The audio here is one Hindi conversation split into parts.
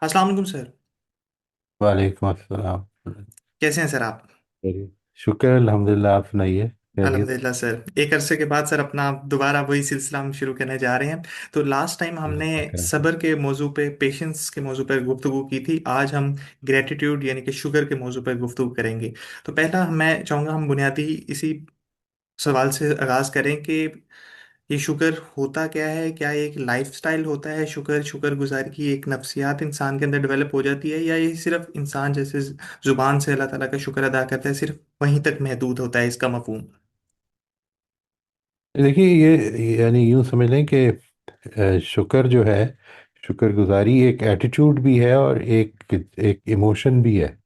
अस्सलाम वालेकुम सर। वालेकुम अस्सलाम। कैसे हैं सर आप? चलिए, शुक्र अल्हम्दुलिल्लाह। आप सुनाइए, खैरियत? अल्हम्दुलिल्लाह सर, एक अरसे के बाद सर अपना दोबारा वही सिलसिला हम शुरू करने जा रहे हैं। तो लास्ट टाइम हमने अल्लाह करम करे। सब्र के मौजू पे, पेशेंस के मौजू पर गुफ्तगू की थी। आज हम ग्रेटिट्यूड यानी कि शुक्र के मौजू पर गुफ्तगू करेंगे। तो पहला मैं चाहूँगा हम बुनियादी इसी सवाल से आगाज़ करें कि ये शुक्र होता क्या है। क्या ये एक लाइफस्टाइल होता है? शुक्र गुजारी की एक नफ्सियात इंसान के अंदर डेवलप हो जाती है, या ये सिर्फ इंसान जैसे जुबान से अल्लाह ताला का शुक्र अदा करता है, सिर्फ वहीं तक महदूद होता है इसका मफहूम? देखिए, ये यानी यूं समझ लें कि शुक्र जो है, शुक्रगुजारी एक एटीट्यूड भी है और एक एक इमोशन भी है।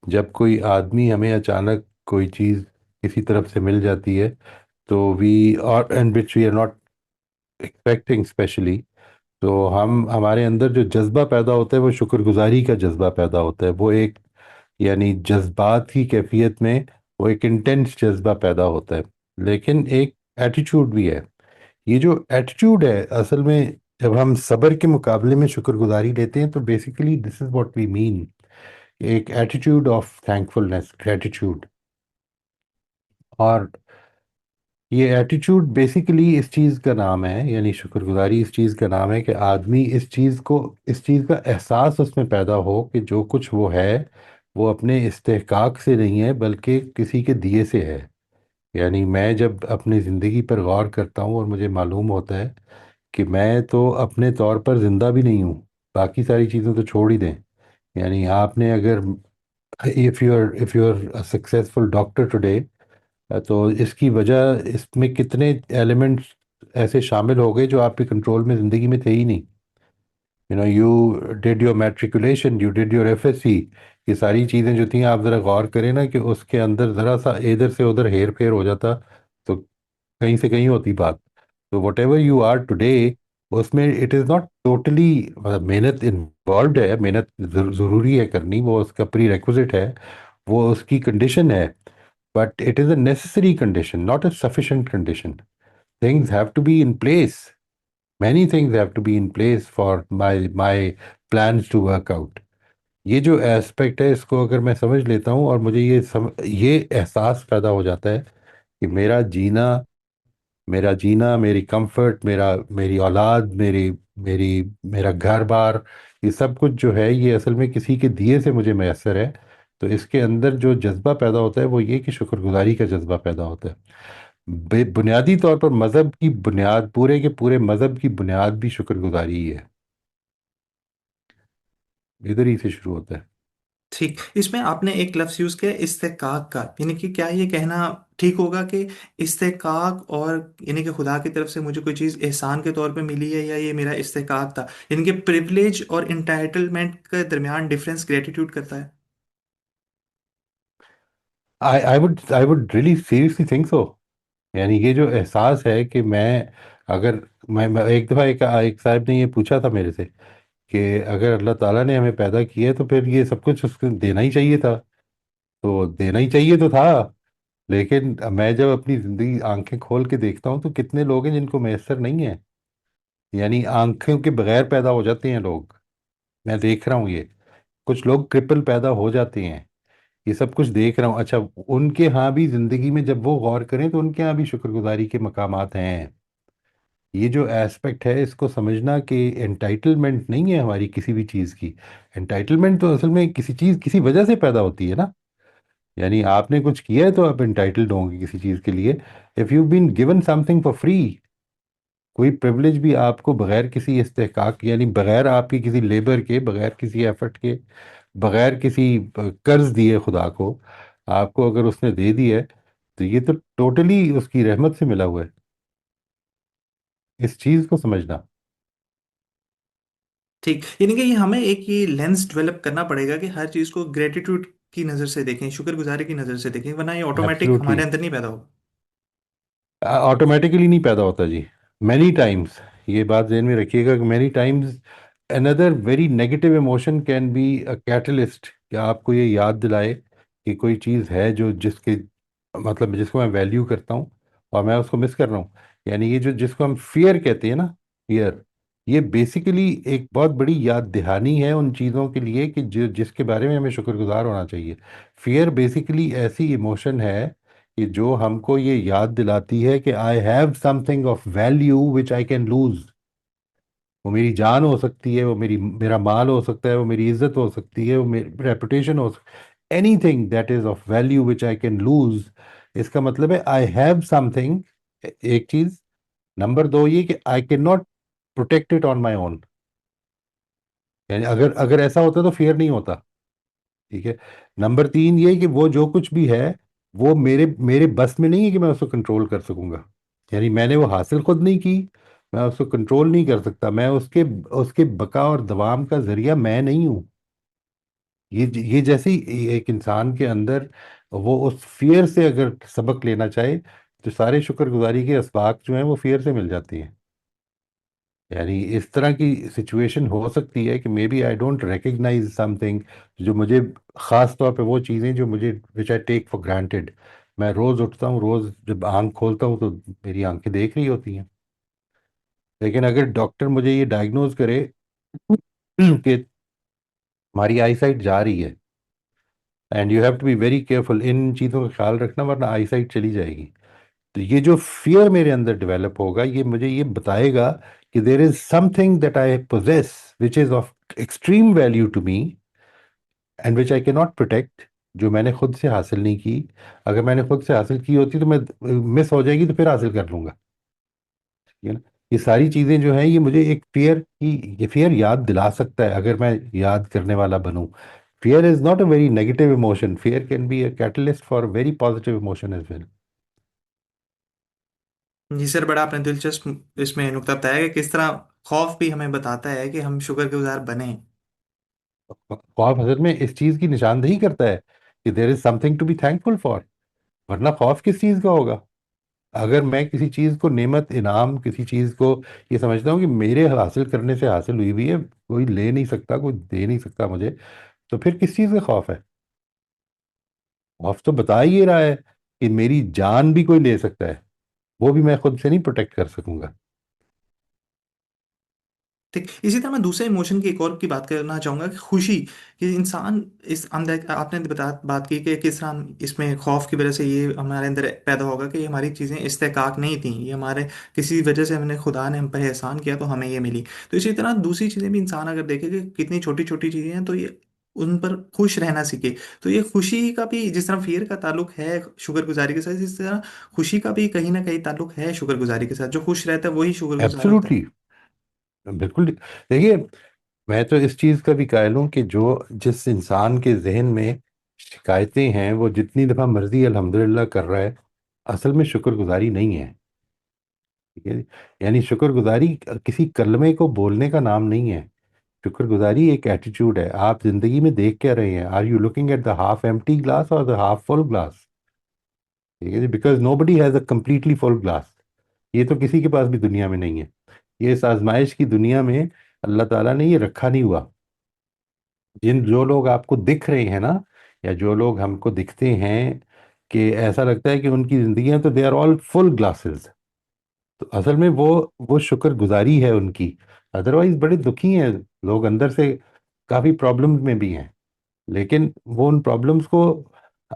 जब कोई आदमी, हमें अचानक कोई चीज़ किसी तरफ से मिल जाती है, तो वी और and which we are not expecting specially, तो हम हमारे अंदर जो जज्बा पैदा होता है वो शुक्रगुजारी का जज्बा पैदा होता है। वो एक, यानी जज्बात की कैफियत में वो एक इंटेंस जज्बा पैदा होता है। लेकिन एक एटीट्यूड भी है। ये जो एटीट्यूड है, असल में जब हम सब्र के मुकाबले में शुक्रगुजारी लेते हैं तो basically this is what we mean. एक एटीट्यूड ऑफ थैंकफुलनेस, ग्रेटिट्यूड। और ये एटीट्यूड बेसिकली इस चीज़ का नाम है, यानी शुक्रगुजारी इस चीज़ का नाम है कि आदमी इस चीज़ का एहसास उसमें पैदा हो कि जो कुछ वो है वो अपने इस्तेहकाक से नहीं है बल्कि किसी के दिए से है। यानी मैं जब अपनी ज़िंदगी पर गौर करता हूँ और मुझे मालूम होता है कि मैं तो अपने तौर पर ज़िंदा भी नहीं हूँ, बाकी सारी चीज़ें तो छोड़ ही दें। यानी आपने अगर, if you are a successful doctor today, तो इसकी वजह, इसमें कितने एलिमेंट्स ऐसे शामिल हो गए जो आपके कंट्रोल में ज़िंदगी में थे ही नहीं। You did your matriculation, you did your FSc. ये सारी चीज़ें जो थी, आप ज़रा गौर करें ना कि उसके अंदर ज़रा सा इधर से उधर हेर फेर हो जाता तो कहीं से कहीं होती बात। तो whatever you are today, उसमें इट इज़ नॉट टोटली, मतलब मेहनत इन्वॉल्व है, मेहनत ज़रूरी है करनी, वो उसका प्री रेक्विजिट है, वो उसकी कंडीशन है। But it is a necessary condition, not a sufficient condition. Things have to be in place, many things have to be in place for my plans to work out। ये जो एस्पेक्ट है, इसको अगर मैं समझ लेता हूँ और मुझे ये एहसास पैदा हो जाता है कि मेरा जीना, मेरी कंफर्ट, मेरी औलाद, मेरी मेरी मेरा घर बार, ये सब कुछ जो है ये असल में किसी के दिए से मुझे मैसर है। तो इसके अंदर जो जज्बा पैदा होता है वो ये कि शुक्रगुजारी का जज्बा पैदा होता है। बुनियादी तौर पर मज़हब की बुनियाद, पूरे के पूरे मज़हब की बुनियाद भी शुक्रगुजारी ही है। इधर ही से शुरू होता है। ठीक, इसमें आपने एक लफ्ज यूज किया इस्तेकाक का, यानी कि क्या ये कहना ठीक होगा कि इस्तेकाक और यानी कि खुदा की तरफ से मुझे कोई चीज़ एहसान के तौर पे मिली है, या ये मेरा इस्तेकाक था? यानी कि प्रिविलेज और इंटाइटलमेंट के दरमियान डिफरेंस ग्रेटिट्यूड करता है। I would really seriously think so. यानी ये जो एहसास है कि अगर मैं एक दफ़ा एक साहब ने ये पूछा था मेरे से कि अगर अल्लाह ताला ने हमें पैदा किया है तो फिर ये सब कुछ उसको देना ही चाहिए था। तो देना ही चाहिए तो था, लेकिन मैं जब अपनी ज़िंदगी आंखें खोल के देखता हूँ तो कितने लोग हैं जिनको मैसर नहीं है। यानी आंखों के बगैर पैदा हो जाते हैं लोग। मैं देख रहा हूँ ये, कुछ लोग ट्रिपल पैदा हो जाते हैं। ये सब कुछ देख रहा हूँ। अच्छा, उनके यहाँ भी जिंदगी में जब वो गौर करें तो उनके यहाँ भी शुक्रगुजारी के मकामात हैं। ये जो एस्पेक्ट है इसको समझना कि एंटाइटलमेंट नहीं है हमारी किसी भी चीज़ की। एंटाइटलमेंट तो असल में किसी चीज़ किसी वजह से पैदा होती है ना। यानी आपने कुछ किया है तो आप एंटाइटल्ड होंगे किसी चीज़ के लिए। If you been given something for free, कोई प्रिविलेज भी आपको बगैर किसी इस्तेहकाक, यानी बगैर आपकी किसी लेबर के, बगैर किसी एफर्ट के, बगैर किसी कर्ज दिए खुदा को, आपको अगर उसने दे दी है तो ये तो टोटली उसकी रहमत से मिला हुआ है। इस चीज को समझना। ठीक, यानी कि ये हमें एक ये लेंस डेवलप करना पड़ेगा कि हर चीज़ को ग्रेटिट्यूड की नज़र से देखें, शुक्रगुजारी की नज़र से देखें, वरना ये ऑटोमेटिक एब्सोल्युटली हमारे अंदर नहीं पैदा होगा। ऑटोमेटिकली नहीं पैदा होता जी। मैनी टाइम्स, ये बात ध्यान में रखिएगा कि many times another very negative emotion can be a catalyst, कि आपको ये याद दिलाए कि कोई चीज़ है जो जिसके, मतलब जिसको मैं वैल्यू करता हूँ और मैं उसको मिस कर रहा हूँ। यानी ये जो जिसको हम फियर कहते हैं ना, फियर, ये बेसिकली एक बहुत बड़ी याद दहानी है उन चीज़ों के लिए कि जो जिसके बारे में हमें शुक्रगुजार होना चाहिए। फियर बेसिकली ऐसी इमोशन है कि जो हमको ये याद दिलाती है कि I have something of value which I can lose. वो मेरी जान हो सकती है, वो मेरा माल हो सकता है, वो मेरी इज्जत हो सकती है, वो मेरी रेपुटेशन हो सकती, anything that is of value which I can lose. इसका मतलब है आई हैव समथिंग, एक चीज। नंबर दो ये कि आई can not protect it on my own. यानी अगर अगर ऐसा होता तो फियर नहीं होता। ठीक है। नंबर तीन ये कि वो जो कुछ भी है वो मेरे मेरे बस में नहीं है कि मैं उसको कंट्रोल कर सकूंगा। यानी मैंने वो हासिल खुद नहीं की, मैं उसको कंट्रोल नहीं कर सकता। मैं उसके उसके बका और दवाम का जरिया मैं नहीं हूँ। ये जैसे ही एक इंसान के अंदर वो उस फियर से अगर सबक लेना चाहे तो सारे शुक्रगुजारी के असबाक जो हैं वो फियर से मिल जाती हैं। यानी इस तरह की सिचुएशन हो सकती है कि maybe I don't recognize something, जो मुझे ख़ास तौर पे वो चीज़ें जो मुझे which I take for granted. मैं रोज़ उठता हूँ, रोज़ जब आंख खोलता हूँ तो मेरी आंखें देख रही होती हैं। लेकिन अगर डॉक्टर मुझे ये डायग्नोज करे कि हमारी आई साइट जा रही है, and you have to be very careful, इन चीज़ों का ख्याल रखना वरना आई साइट चली जाएगी। तो ये जो फियर मेरे अंदर डेवलप होगा ये मुझे ये बताएगा कि there is something that I possess which is of extreme value to me and which I can not protect, जो मैंने खुद से हासिल नहीं की। अगर मैंने खुद से हासिल की होती तो मैं मिस हो जाएगी तो फिर हासिल कर लूंगा। ठीक है ना। ये सारी चीजें जो हैं ये मुझे एक फियर की, ये फियर याद दिला सकता है अगर मैं याद करने वाला बनूं। Fear is not a very negative emotion, fear can be a catalyst for very positive emotion as well. Ji sir, बड़ा आपने दिलचस्प इसमें नुक्ता बताया कि किस तरह खौफ भी हमें बताता है कि हम शुक्रगुजार बने। खौफ असल में इस चीज की निशानदेही करता है कि there is something to be thankful for. वरना खौफ किस चीज का होगा? अगर मैं किसी चीज को नेमत इनाम, किसी चीज को ये समझता हूँ कि मेरे हासिल करने से हासिल हुई हुई है, कोई ले नहीं सकता, कोई दे नहीं सकता मुझे, तो फिर किस चीज का खौफ है? खौफ तो बता ही ये रहा है कि मेरी जान भी कोई ले सकता है, वो भी मैं खुद से नहीं प्रोटेक्ट कर सकूंगा। ठीक इसी तरह मैं दूसरे इमोशन की एक और की बात करना चाहूंगा कि खुशी। कि इंसान इस अंदर आपने बात की कि किस तरह इसमें खौफ की वजह से ये हमारे अंदर पैदा होगा कि ये हमारी चीज़ें इस्तेकाक नहीं थी, ये हमारे किसी वजह से हमने खुदा ने हम पर एहसान किया तो हमें ये मिली। तो इसी तरह दूसरी चीज़ें भी इंसान अगर देखे कि कितनी छोटी छोटी चीज़ें हैं तो ये उन पर खुश रहना सीखे। तो ये खुशी का भी जिस तरह फियर का ताल्लुक है शुक्रगुजारी के साथ, इस तरह खुशी का भी कहीं ना कहीं ताल्लुक है शुक्रगुजारी के साथ। जो खुश रहता है वही शुक्रगुजार होता है। एब्सोल्युटली, बिल्कुल। देखिए, मैं तो इस चीज का भी कायल हूं कि जो जिस इंसान के जहन में शिकायतें हैं वो जितनी दफा मर्जी अल्हम्दुलिल्लाह कर रहा है, असल में शुक्रगुजारी नहीं है। ठीक है। यानी शुक्रगुजारी किसी कलमे को बोलने का नाम नहीं है। शुक्रगुजारी एक एटीट्यूड है। आप जिंदगी में देख क्या रहे हैं? Are you looking at the half empty glass और द हाफ फुल ग्लास? ठीक है, because nobody has a completely full glass. ये तो किसी के पास भी दुनिया में नहीं है। ये इस आजमाइश की दुनिया में अल्लाह ताला ने ये रखा नहीं हुआ। जो लोग आपको दिख रहे हैं ना, या जो लोग हमको दिखते हैं कि ऐसा लगता है कि उनकी जिंदगियां तो they are all full glasses, तो असल में वो शुक्रगुजारी है उनकी। अदरवाइज बड़े दुखी हैं लोग अंदर से, काफी प्रॉब्लम्स में भी हैं। लेकिन वो उन प्रॉब्लम्स को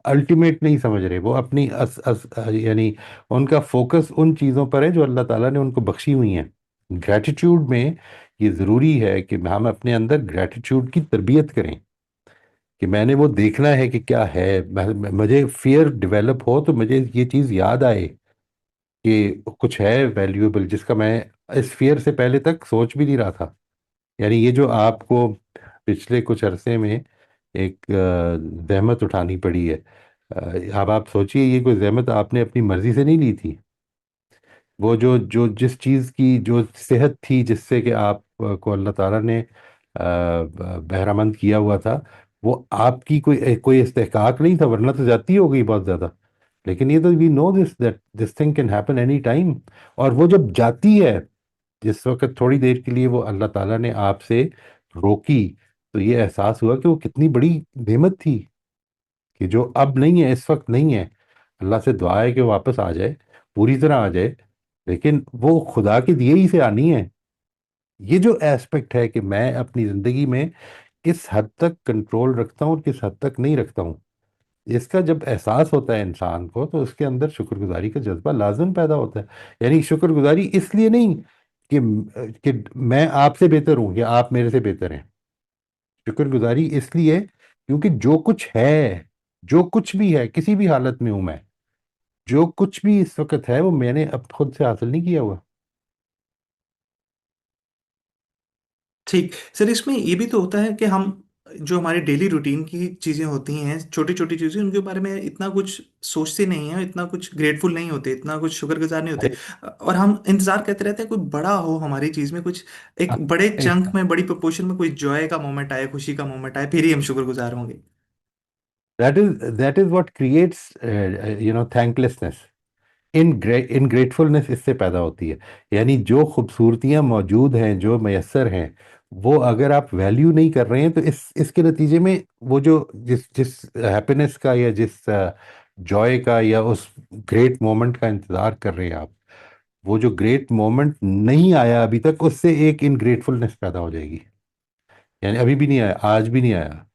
अल्टीमेट नहीं समझ रहे। वो अपनी यानी उनका फोकस उन चीज़ों पर है जो अल्लाह ताला ने उनको बख्शी हुई हैं। ग्रैटिट्यूड में ये ज़रूरी है कि हम अपने अंदर ग्रैटिट्यूड की तरबियत करें कि मैंने वो देखना है कि क्या है। मुझे फियर डेवलप हो तो मुझे ये चीज़ याद आए कि कुछ है वैल्यूएबल जिसका मैं इस फियर से पहले तक सोच भी नहीं रहा था। यानी ये जो आपको पिछले कुछ अरसे में एक जहमत उठानी पड़ी है, अब आप सोचिए ये कोई जहमत आपने अपनी मर्जी से नहीं ली थी। वो जो जो जिस चीज़ की जो सेहत थी जिससे कि आप को अल्लाह ताला ने बहरामंद किया हुआ था, वो आपकी कोई कोई इस्तेहकाक नहीं था, वरना तो जाती हो गई बहुत ज़्यादा। लेकिन ये तो we know this that this thing can happen any time. और वो जब जाती है, जिस वक्त थोड़ी देर के लिए वो अल्लाह ताला ने आपसे रोकी, तो ये एहसास हुआ कि वो कितनी बड़ी नेमत थी कि जो अब नहीं है, इस वक्त नहीं है। अल्लाह से दुआ है कि वो वापस आ जाए, पूरी तरह आ जाए। लेकिन वो खुदा के दिए ही से आनी है। ये जो एस्पेक्ट है कि मैं अपनी जिंदगी में किस हद तक कंट्रोल रखता हूँ और किस हद तक नहीं रखता हूँ, इसका जब एहसास होता है इंसान को, तो उसके अंदर शुक्रगुजारी का जज्बा लाजम पैदा होता है। यानी शुक्रगुजारी इसलिए नहीं कि मैं आपसे बेहतर हूं या आप मेरे से बेहतर हैं। शुक्रगुजारी इसलिए क्योंकि जो कुछ है, जो कुछ भी है, किसी भी हालत में हूं मैं, जो कुछ भी इस वक्त है वो मैंने अब खुद से हासिल नहीं किया हुआ। ठीक सर, इसमें ये भी तो होता है कि हम जो हमारे डेली रूटीन की चीजें होती हैं, छोटी छोटी चीजें, उनके बारे में इतना कुछ सोचते नहीं हैं, इतना कुछ ग्रेटफुल नहीं होते, इतना कुछ शुक्रगुजार नहीं होते। अरे और हम इंतजार करते रहते हैं कोई बड़ा हो हमारी चीज में, कुछ एक बड़े चंक में, बड़ी प्रोपोर्शन में कोई जॉय का मोमेंट आए, खुशी का मोमेंट आए, फिर ही हम शुक्रगुजार होंगे। That is what creates thanklessness. In gratefulness इससे पैदा होती है। यानी जो खूबसूरतियां मौजूद हैं, जो मैसर हैं, वो अगर आप वैल्यू नहीं कर रहे हैं, तो इसके नतीजे में वो जो जिस जिस हैप्पीनेस का या जिस जॉय का या उस ग्रेट मोमेंट का इंतजार कर रहे हैं आप, वो जो ग्रेट मोमेंट नहीं आया अभी तक, उससे एक इनग्रेटफुलनेस पैदा हो जाएगी। यानी अभी भी नहीं आया, आज भी नहीं आया,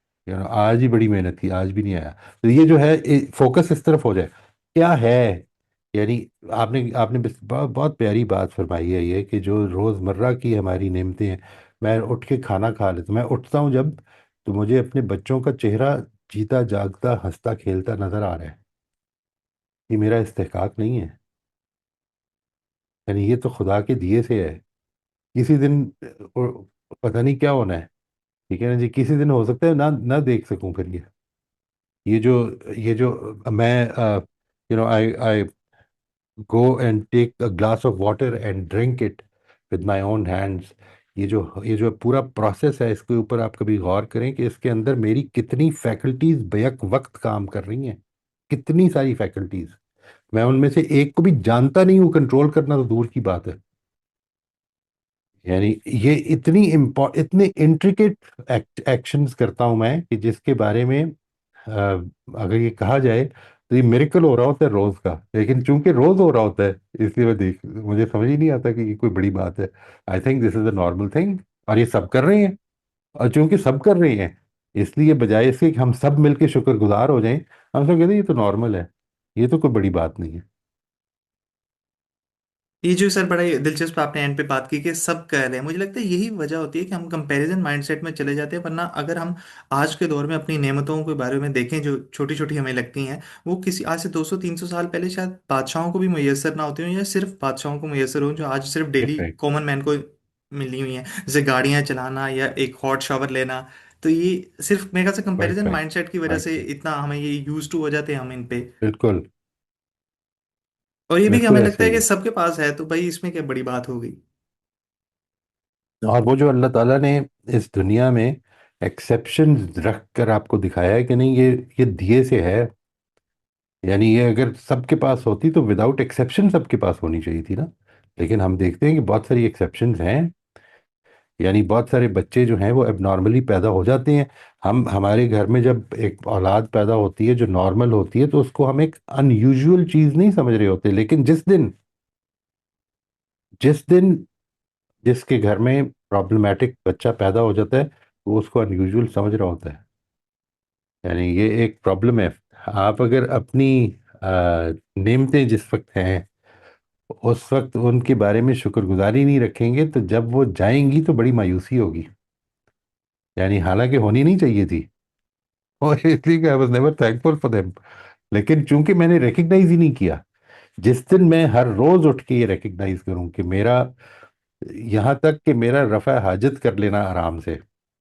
आज ही बड़ी मेहनत की, आज भी नहीं आया। तो ये जो है, फोकस इस तरफ हो जाए, क्या है। यानी आपने आपने बहुत बहुत प्यारी बात फरमाई है ये, कि जो रोज़मर्रा की हमारी नेमतें हैं। मैं उठ के खाना खा लेता, मैं उठता हूँ जब, तो मुझे अपने बच्चों का चेहरा जीता जागता हंसता खेलता नजर आ रहा है। ये मेरा इस्तेहकाक नहीं है, यानी ये तो खुदा के दिए से है। किसी दिन पता नहीं क्या होना है, ठीक है ना जी, किसी दिन हो सकता है ना ना देख सकूं फिर ये जो ये जो मैं I go and take a glass of water and drink it with my own hands. ये जो पूरा प्रोसेस है, इसके ऊपर आप कभी गौर करें कि इसके अंदर मेरी कितनी फैकल्टीज बैक वक्त काम कर रही हैं, कितनी सारी फैकल्टीज। मैं उनमें से एक को भी जानता नहीं हूँ, कंट्रोल करना तो दूर की बात है। यानी ये इतने इंट्रिकेट एक्शंस करता हूं मैं, कि जिसके बारे में अगर ये कहा जाए तो ये मिरेकल हो रहा होता है रोज का, लेकिन चूंकि रोज हो रहा होता है, इसलिए मुझे समझ ही नहीं आता कि ये कोई बड़ी बात है। I think this is a normal thing, और ये सब कर रहे हैं। और चूंकि सब कर रहे हैं, इसलिए बजाय इसके कि हम सब मिलके शुक्रगुजार हो जाएं, हम सब कहते हैं ये तो नॉर्मल है, ये तो कोई बड़ी बात नहीं है। ये जो सर बड़ा ही दिलचस्प आपने एंड पे बात की कि सब कह रहे हैं, मुझे लगता है यही वजह होती है कि हम कंपैरिजन माइंडसेट में चले जाते हैं। वरना अगर हम आज के दौर में अपनी नेमतों के बारे में देखें जो छोटी छोटी हमें लगती हैं, वो किसी आज से 200 300 साल पहले शायद बादशाहों को भी मैसर ना होती हों, या सिर्फ बादशाहों को मैसर हो, जो आज सिर्फ डेली राइट, कॉमन मैन को मिली हुई हैं, जैसे गाड़ियां चलाना या एक हॉट शावर लेना। तो ये सिर्फ मेरे ख्याल से राइट, कंपैरिजन राइट, माइंडसेट की वजह राइट, से राइट। इतना हमें ये यूज टू हो जाते हैं हम इन पे। बिल्कुल, और ये भी कि बिल्कुल हमें ऐसे लगता है ही कि है। सबके पास है, तो भाई इसमें क्या बड़ी बात हो गई। और वो जो अल्लाह ताला ने इस दुनिया में एक्सेप्शन रख कर आपको दिखाया है कि नहीं, ये दिए से है। यानी ये अगर सबके पास होती तो विदाउट एक्सेप्शन सबके पास होनी चाहिए थी ना। लेकिन हम देखते हैं कि बहुत सारी एक्सेप्शंस हैं। यानी बहुत सारे बच्चे जो हैं वो एबनॉर्मली पैदा हो जाते हैं। हम हमारे घर में जब एक औलाद पैदा होती है जो नॉर्मल होती है, तो उसको हम एक अनयूजुअल चीज़ नहीं समझ रहे होते, लेकिन जिस दिन जिसके घर में प्रॉब्लमेटिक बच्चा पैदा हो जाता है, वो उसको अनयूजुअल समझ रहा होता है। यानी ये एक प्रॉब्लम है। आप अगर अपनी नेमतें जिस वक्त हैं, उस वक्त उनके बारे में शुक्रगुजारी नहीं रखेंगे, तो जब वो जाएंगी तो बड़ी मायूसी होगी। यानी हालांकि होनी नहीं चाहिए थी, और इसलिए I was never thankful for them. लेकिन चूंकि मैंने रिकग्नाइज ही नहीं किया, जिस दिन मैं हर रोज उठ के ये रिकग्नाइज करूं कि मेरा, यहाँ तक कि मेरा रफ़ा हाजत कर लेना आराम से।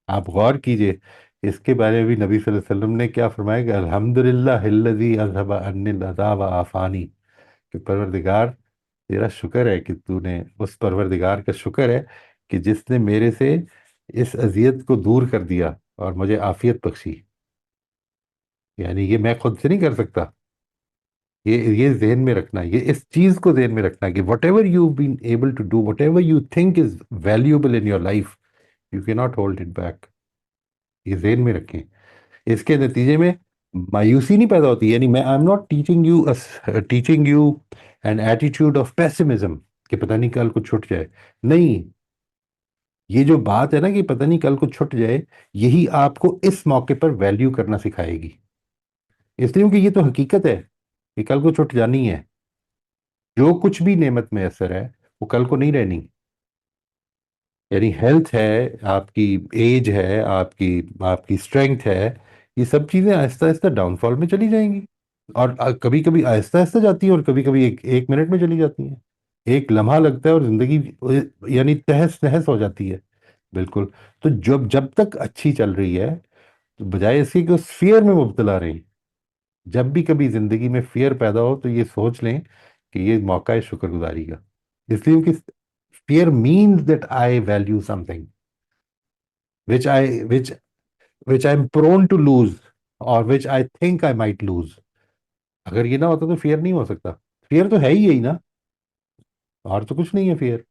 आप गौर कीजिए, इसके बारे में भी नबी सल्लल्लाहु अलैहि वसल्लम ने क्या फरमाया कि अल्हम्दुलिल्लाह हिल्लज़ी अज़हबा अन्निल अज़ा व आफ़ानी। कि परवरदिगार, तेरा शुक्र है कि तूने, उस परवरदिगार का शुक्र है कि जिसने मेरे से इस अजियत को दूर कर दिया और मुझे आफियत बख्शी। यानी ये मैं खुद से नहीं कर सकता। ये जहन में रखना, ये इस चीज को जहन में रखना कि whatever you been able to do, whatever you think is valuable in your life, you can not hold it back. ये जहन में रखें। इसके नतीजे में मायूसी नहीं पैदा होती। यानी मैं I am not teaching you an attitude of pessimism कि पता नहीं कल कुछ छूट जाए। नहीं, ये जो बात है ना कि पता नहीं कल को छुट जाए, यही आपको इस मौके पर वैल्यू करना सिखाएगी। इसलिए क्योंकि ये तो हकीकत है कि कल को छुट जानी है। जो कुछ भी नेमत में असर है वो कल को नहीं रहनी। यानी हेल्थ है, आपकी एज है, आपकी आपकी स्ट्रेंथ है, ये सब चीजें आहिस्ता आहिस्ता डाउनफॉल में चली जाएंगी। और कभी कभी आहिस्ता आहिस्ता जाती है, और कभी कभी एक एक मिनट में चली जाती हैं। एक लम्हा लगता है और जिंदगी यानी तहस नहस हो जाती है। बिल्कुल। तो जब जब तक अच्छी चल रही है, तो बजाय इसके कि उस फियर में मुब्तला रही, जब भी कभी जिंदगी में फियर पैदा हो तो ये सोच लें कि ये मौका है शुक्रगुजारी का। इसलिए कि fear means that I value something which I which I'm prone to lose, or which I think I might lose। अगर ये ना होता तो फियर नहीं हो सकता। फियर तो है ही यही ना, और तो कुछ नहीं है फियर।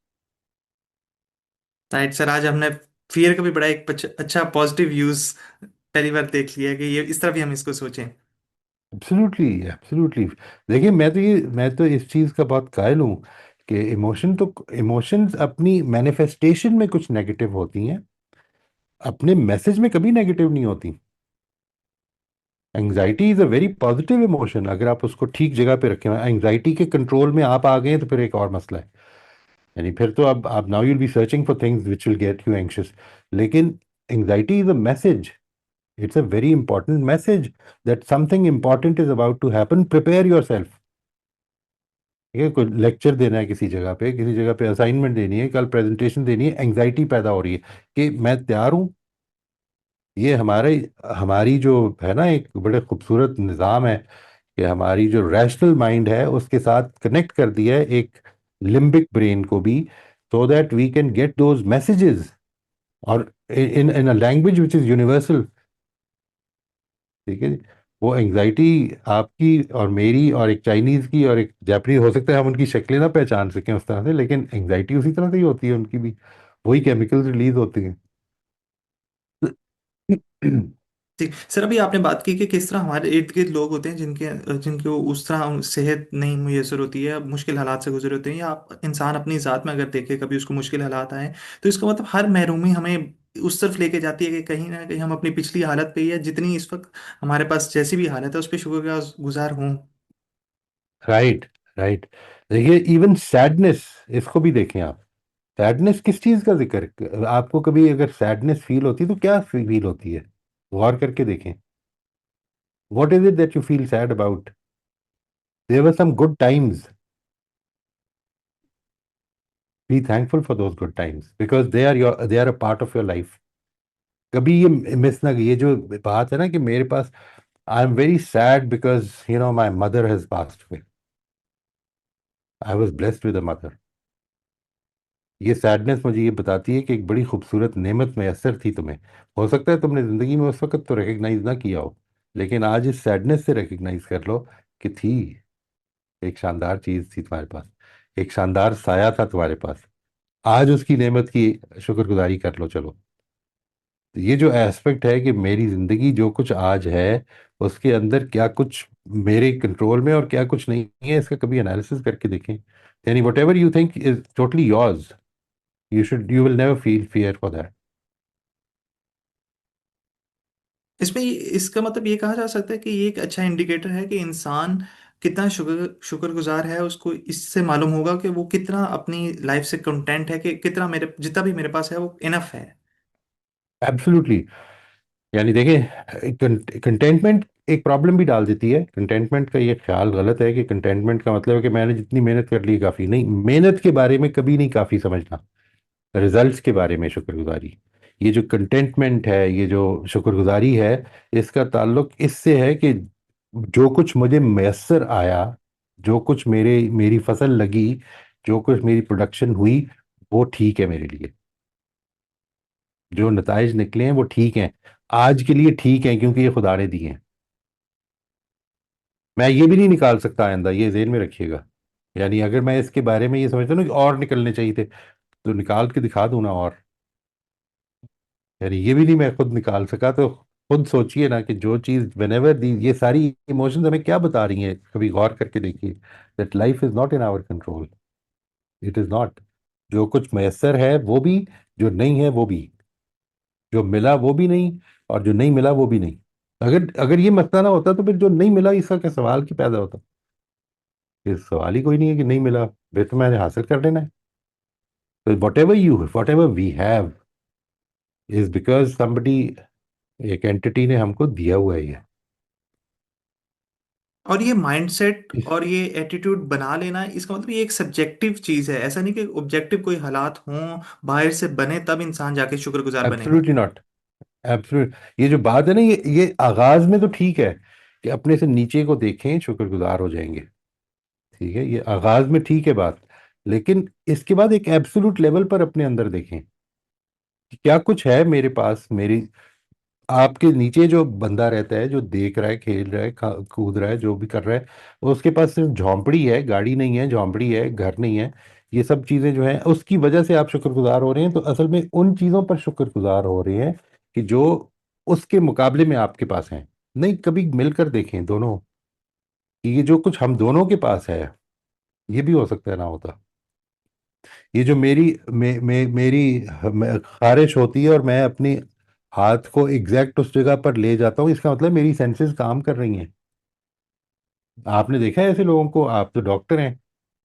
राइट सर, आज हमने फियर का भी बड़ा एक अच्छा पॉजिटिव यूज पहली बार देख लिया, कि ये इस तरह भी हम इसको सोचें। Absolutely, absolutely. देखिए मैं तो इस चीज का बहुत कायल हूँ कि इमोशंस अपनी मैनिफेस्टेशन में कुछ नेगेटिव होती हैं, अपने मैसेज में कभी नेगेटिव नहीं होती। Anxiety is a very positive emotion, अगर आप उसको ठीक जगह पे रखें। एंग्जाइटी के कंट्रोल में आप आ गए हैं तो फिर एक और मसला है। यानी फिर तो अब आप now you'll be searching for things which will get you anxious. लेकिन anxiety is a message, it's a very important message that something important is about to happen, prepare yourself. ठीक है, कोई लेक्चर देना है किसी जगह पे, किसी जगह पे असाइनमेंट देनी है, कल प्रेजेंटेशन देनी है, एंग्जाइटी पैदा हो रही है कि मैं तैयार हूँ। ये हमारे हमारी जो है ना एक बड़े खूबसूरत निज़ाम है कि हमारी जो रैशनल माइंड है उसके साथ कनेक्ट कर दिया है एक लिम्बिक ब्रेन को भी, so that we can get those messages, और in in a language which is universal. ठीक है जी। वो एंग्जाइटी आपकी और मेरी और एक चाइनीज की और एक जापानीज, हो सकता है हम उनकी शक्लें ना पहचान सकें उस तरह से, लेकिन एंग्जाइटी उसी तरह से ही होती है, उनकी भी वही केमिकल्स रिलीज होती हैं। ठीक सर, अभी आपने बात की कि किस तरह हमारे इर्द गिर्द लोग होते हैं जिनके जिनको उस तरह सेहत नहीं मुयसर होती है, मुश्किल हालात से गुजरे होते हैं, या आप इंसान अपनी ज़ात में अगर देखे कभी उसको मुश्किल हालात आए, तो इसका मतलब हर महरूमी हमें उस तरफ लेके जाती है कि कहीं ना कहीं हम अपनी पिछली हालत पे, या जितनी इस वक्त हमारे पास जैसी भी हालत है उस पर शुक्रगुजार हों। Right, right. देखिए इवन सैडनेस, इसको भी देखें आप। सैडनेस किस चीज का जिक्र, आपको कभी अगर सैडनेस फील होती है तो क्या फील होती है, गौर करके देखें। What is it that you feel sad about? There were some good times, be thankful for those good times because they are a part of your life. कभी ये मिस ना, ये जो बात है ना कि मेरे पास, I am very sad because my mother has passed away, I was blessed with a mother. ये सैडनेस मुझे ये बताती है कि एक बड़ी खूबसूरत नेमत मैसर थी तुम्हें। हो सकता है तुमने जिंदगी में उस वक्त तो रिकग्नाइज ना किया हो, लेकिन आज इस सैडनेस से रिकग्नाइज कर लो कि थी, एक शानदार चीज थी तुम्हारे पास, एक शानदार साया था तुम्हारे पास। आज उसकी नेमत की शुक्रगुजारी कर लो चलो। तो ये जो एस्पेक्ट है कि मेरी जिंदगी जो कुछ आज है, उसके अंदर क्या कुछ मेरे कंट्रोल में और क्या कुछ नहीं है, इसका कभी एनालिसिस करके देखें। यानी what ever you think is totally yours, you will never feel fear for that। इसमें इसका मतलब ये कहा जा सकता है कि ये एक अच्छा इंडिकेटर है कि इंसान कितना शुक्रगुजार है, उसको इससे मालूम होगा कि वो कितना अपनी लाइफ से कंटेंट है, कि कितना मेरे जितना भी मेरे पास है वो इनफ है। एब्सोल्युटली। यानी देखिए कंटेंटमेंट एक प्रॉब्लम भी डाल देती है। कंटेंटमेंट का ये ख्याल गलत है कि कंटेंटमेंट का मतलब है कि मैंने जितनी मेहनत कर ली काफ़ी, नहीं, मेहनत के बारे में कभी नहीं काफ़ी समझना, रिजल्ट्स के बारे में शुक्रगुजारी। ये जो कंटेंटमेंट है, ये जो शुक्रगुजारी है, इसका ताल्लुक इससे है कि जो कुछ मुझे मैसर आया, जो कुछ मेरी फसल लगी, जो कुछ मेरी प्रोडक्शन हुई, वो ठीक है मेरे लिए। जो नताइज निकले हैं वो ठीक हैं, आज के लिए ठीक है, क्योंकि ये खुदा ने दिए हैं। मैं ये भी नहीं निकाल सकता आइंदा, ये जेहन में रखिएगा। यानी अगर मैं इसके बारे में ये समझता हूँ ना कि और निकलने चाहिए थे, तो निकाल के दिखा दूं ना और। यानी ये भी नहीं मैं खुद निकाल सका, तो खुद सोचिए ना कि जो चीज वेनेवर दी, ये सारी इमोशंस हमें क्या बता रही हैं, कभी गौर करके देखिए। That life is not in our control, it is not. जो कुछ मैसर है वो भी जो नहीं है वो भी, जो मिला वो भी नहीं, और जो नहीं मिला वो भी नहीं। अगर अगर ये मसला ना होता तो फिर जो नहीं मिला इसका क्या सवाल की पैदा होता? फिर सवाल ही कोई नहीं है कि नहीं मिला, फिर तो मैंने हासिल कर लेना है। तो whatever we have is because somebody, एक एंटिटी ने हमको दिया हुआ है ये। और ये माइंडसेट इस और ये एटीट्यूड बना लेना, इसका मतलब ये एक सब्जेक्टिव चीज है, ऐसा नहीं कि ऑब्जेक्टिव कोई हालात हों बाहर से बने तब इंसान जाके शुक्रगुजार बनेगा। Absolutely not. एब्सोल्यूट। ये जो बात है ना, ये आगाज में तो ठीक है कि अपने से नीचे को देखें शुक्रगुजार हो जाएंगे, ठीक है, ये आगाज में ठीक है बात। लेकिन इसके बाद एक एब्सोल्यूट लेवल पर अपने अंदर देखें कि क्या कुछ है मेरे पास, मेरी आपके नीचे जो बंदा रहता है, जो देख रहा है, खेल रहा है, कूद रहा है, जो भी कर रहा है, उसके पास सिर्फ झोंपड़ी है, गाड़ी नहीं है, झोंपड़ी है, घर नहीं है। ये सब चीजें जो हैं उसकी वजह से आप शुक्रगुजार हो रहे हैं, तो असल में उन चीजों पर शुक्रगुजार हो रहे हैं कि जो उसके मुकाबले में आपके पास हैं। नहीं, कभी मिलकर देखें दोनों कि ये जो कुछ हम दोनों के पास है, ये भी हो सकता है ना होता। ये जो मेरी खारिश होती है और मैं अपनी हाथ को एग्जैक्ट उस जगह पर ले जाता हूँ, इसका मतलब मेरी सेंसेस काम कर रही हैं। आपने देखा है ऐसे लोगों को, आप तो डॉक्टर हैं,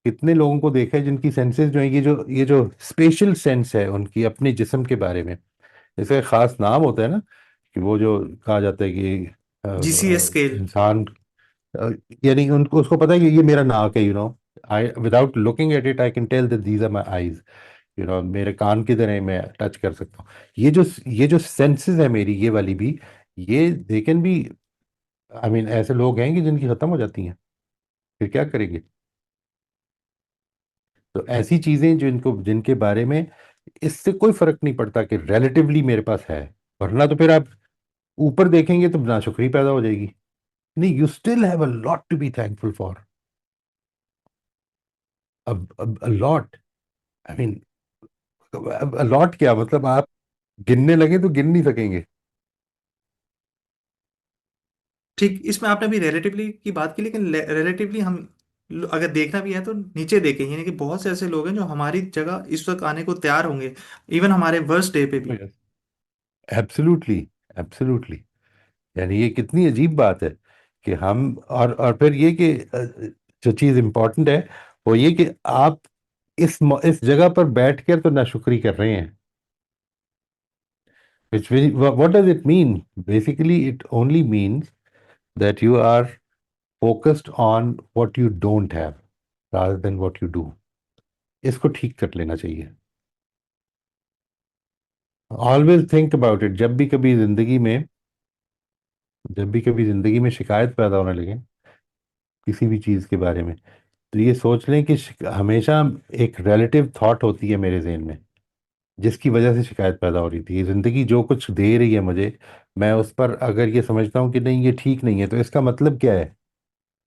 कितने लोगों को देखा है जिनकी सेंसेस जो है, ये जो स्पेशल सेंस है उनकी अपने जिस्म के बारे में, इसका एक खास नाम होता है ना, कि वो जो कहा जाता है कि जीसीएस स्केल। इंसान, अ, यानी उनको उसको पता है कि ये मेरा नाक है, I without looking at it I can tell that these are my eyes, मेरे कान की तरह मैं टच कर सकता हूँ। ये जो सेंसेस है मेरी, ये वाली भी, ये they can be, I mean ऐसे लोग हैं कि जिनकी खत्म हो जाती हैं, फिर क्या करेंगे? तो ऐसी चीजें जिनको जिनके बारे में इससे कोई फर्क नहीं पड़ता कि रिलेटिवली मेरे पास है, वरना तो फिर आप ऊपर देखेंगे तो नाशुक्री पैदा हो जाएगी। नहीं, you still have a lot to be thankful for, a lot, I mean a lot क्या मतलब, आप गिनने लगे तो गिन नहीं सकेंगे। ठीक, इसमें आपने अभी रिलेटिवली की बात की, लेकिन रिलेटिवली हम अगर देखना भी है तो नीचे देखें, यानी कि बहुत से ऐसे लोग हैं जो हमारी जगह इस वक्त आने को तैयार होंगे, इवन हमारे वर्स्ट डे पे भी। Absolutely, absolutely. यानी ये कितनी अजीब बात है कि हम, और फिर ये कि जो चीज इंपॉर्टेंट है वो ये कि आप इस जगह पर बैठ कर तो नाशुक्री कर रहे हैं। which what does it mean? Basically it only means that you are focused on what you don't have rather than what you do. इसको ठीक कर लेना चाहिए। ऑलवेज थिंक अबाउट इट, जब भी कभी जिंदगी में शिकायत पैदा होने लगे किसी भी चीज के बारे में, तो ये सोच लें कि हमेशा एक रिलेटिव थॉट होती है मेरे जहन में, जिसकी वजह से शिकायत पैदा हो रही थी। ये जिंदगी जो कुछ दे रही है मुझे, मैं उस पर अगर ये समझता हूँ कि नहीं ये ठीक नहीं है, तो इसका मतलब क्या है?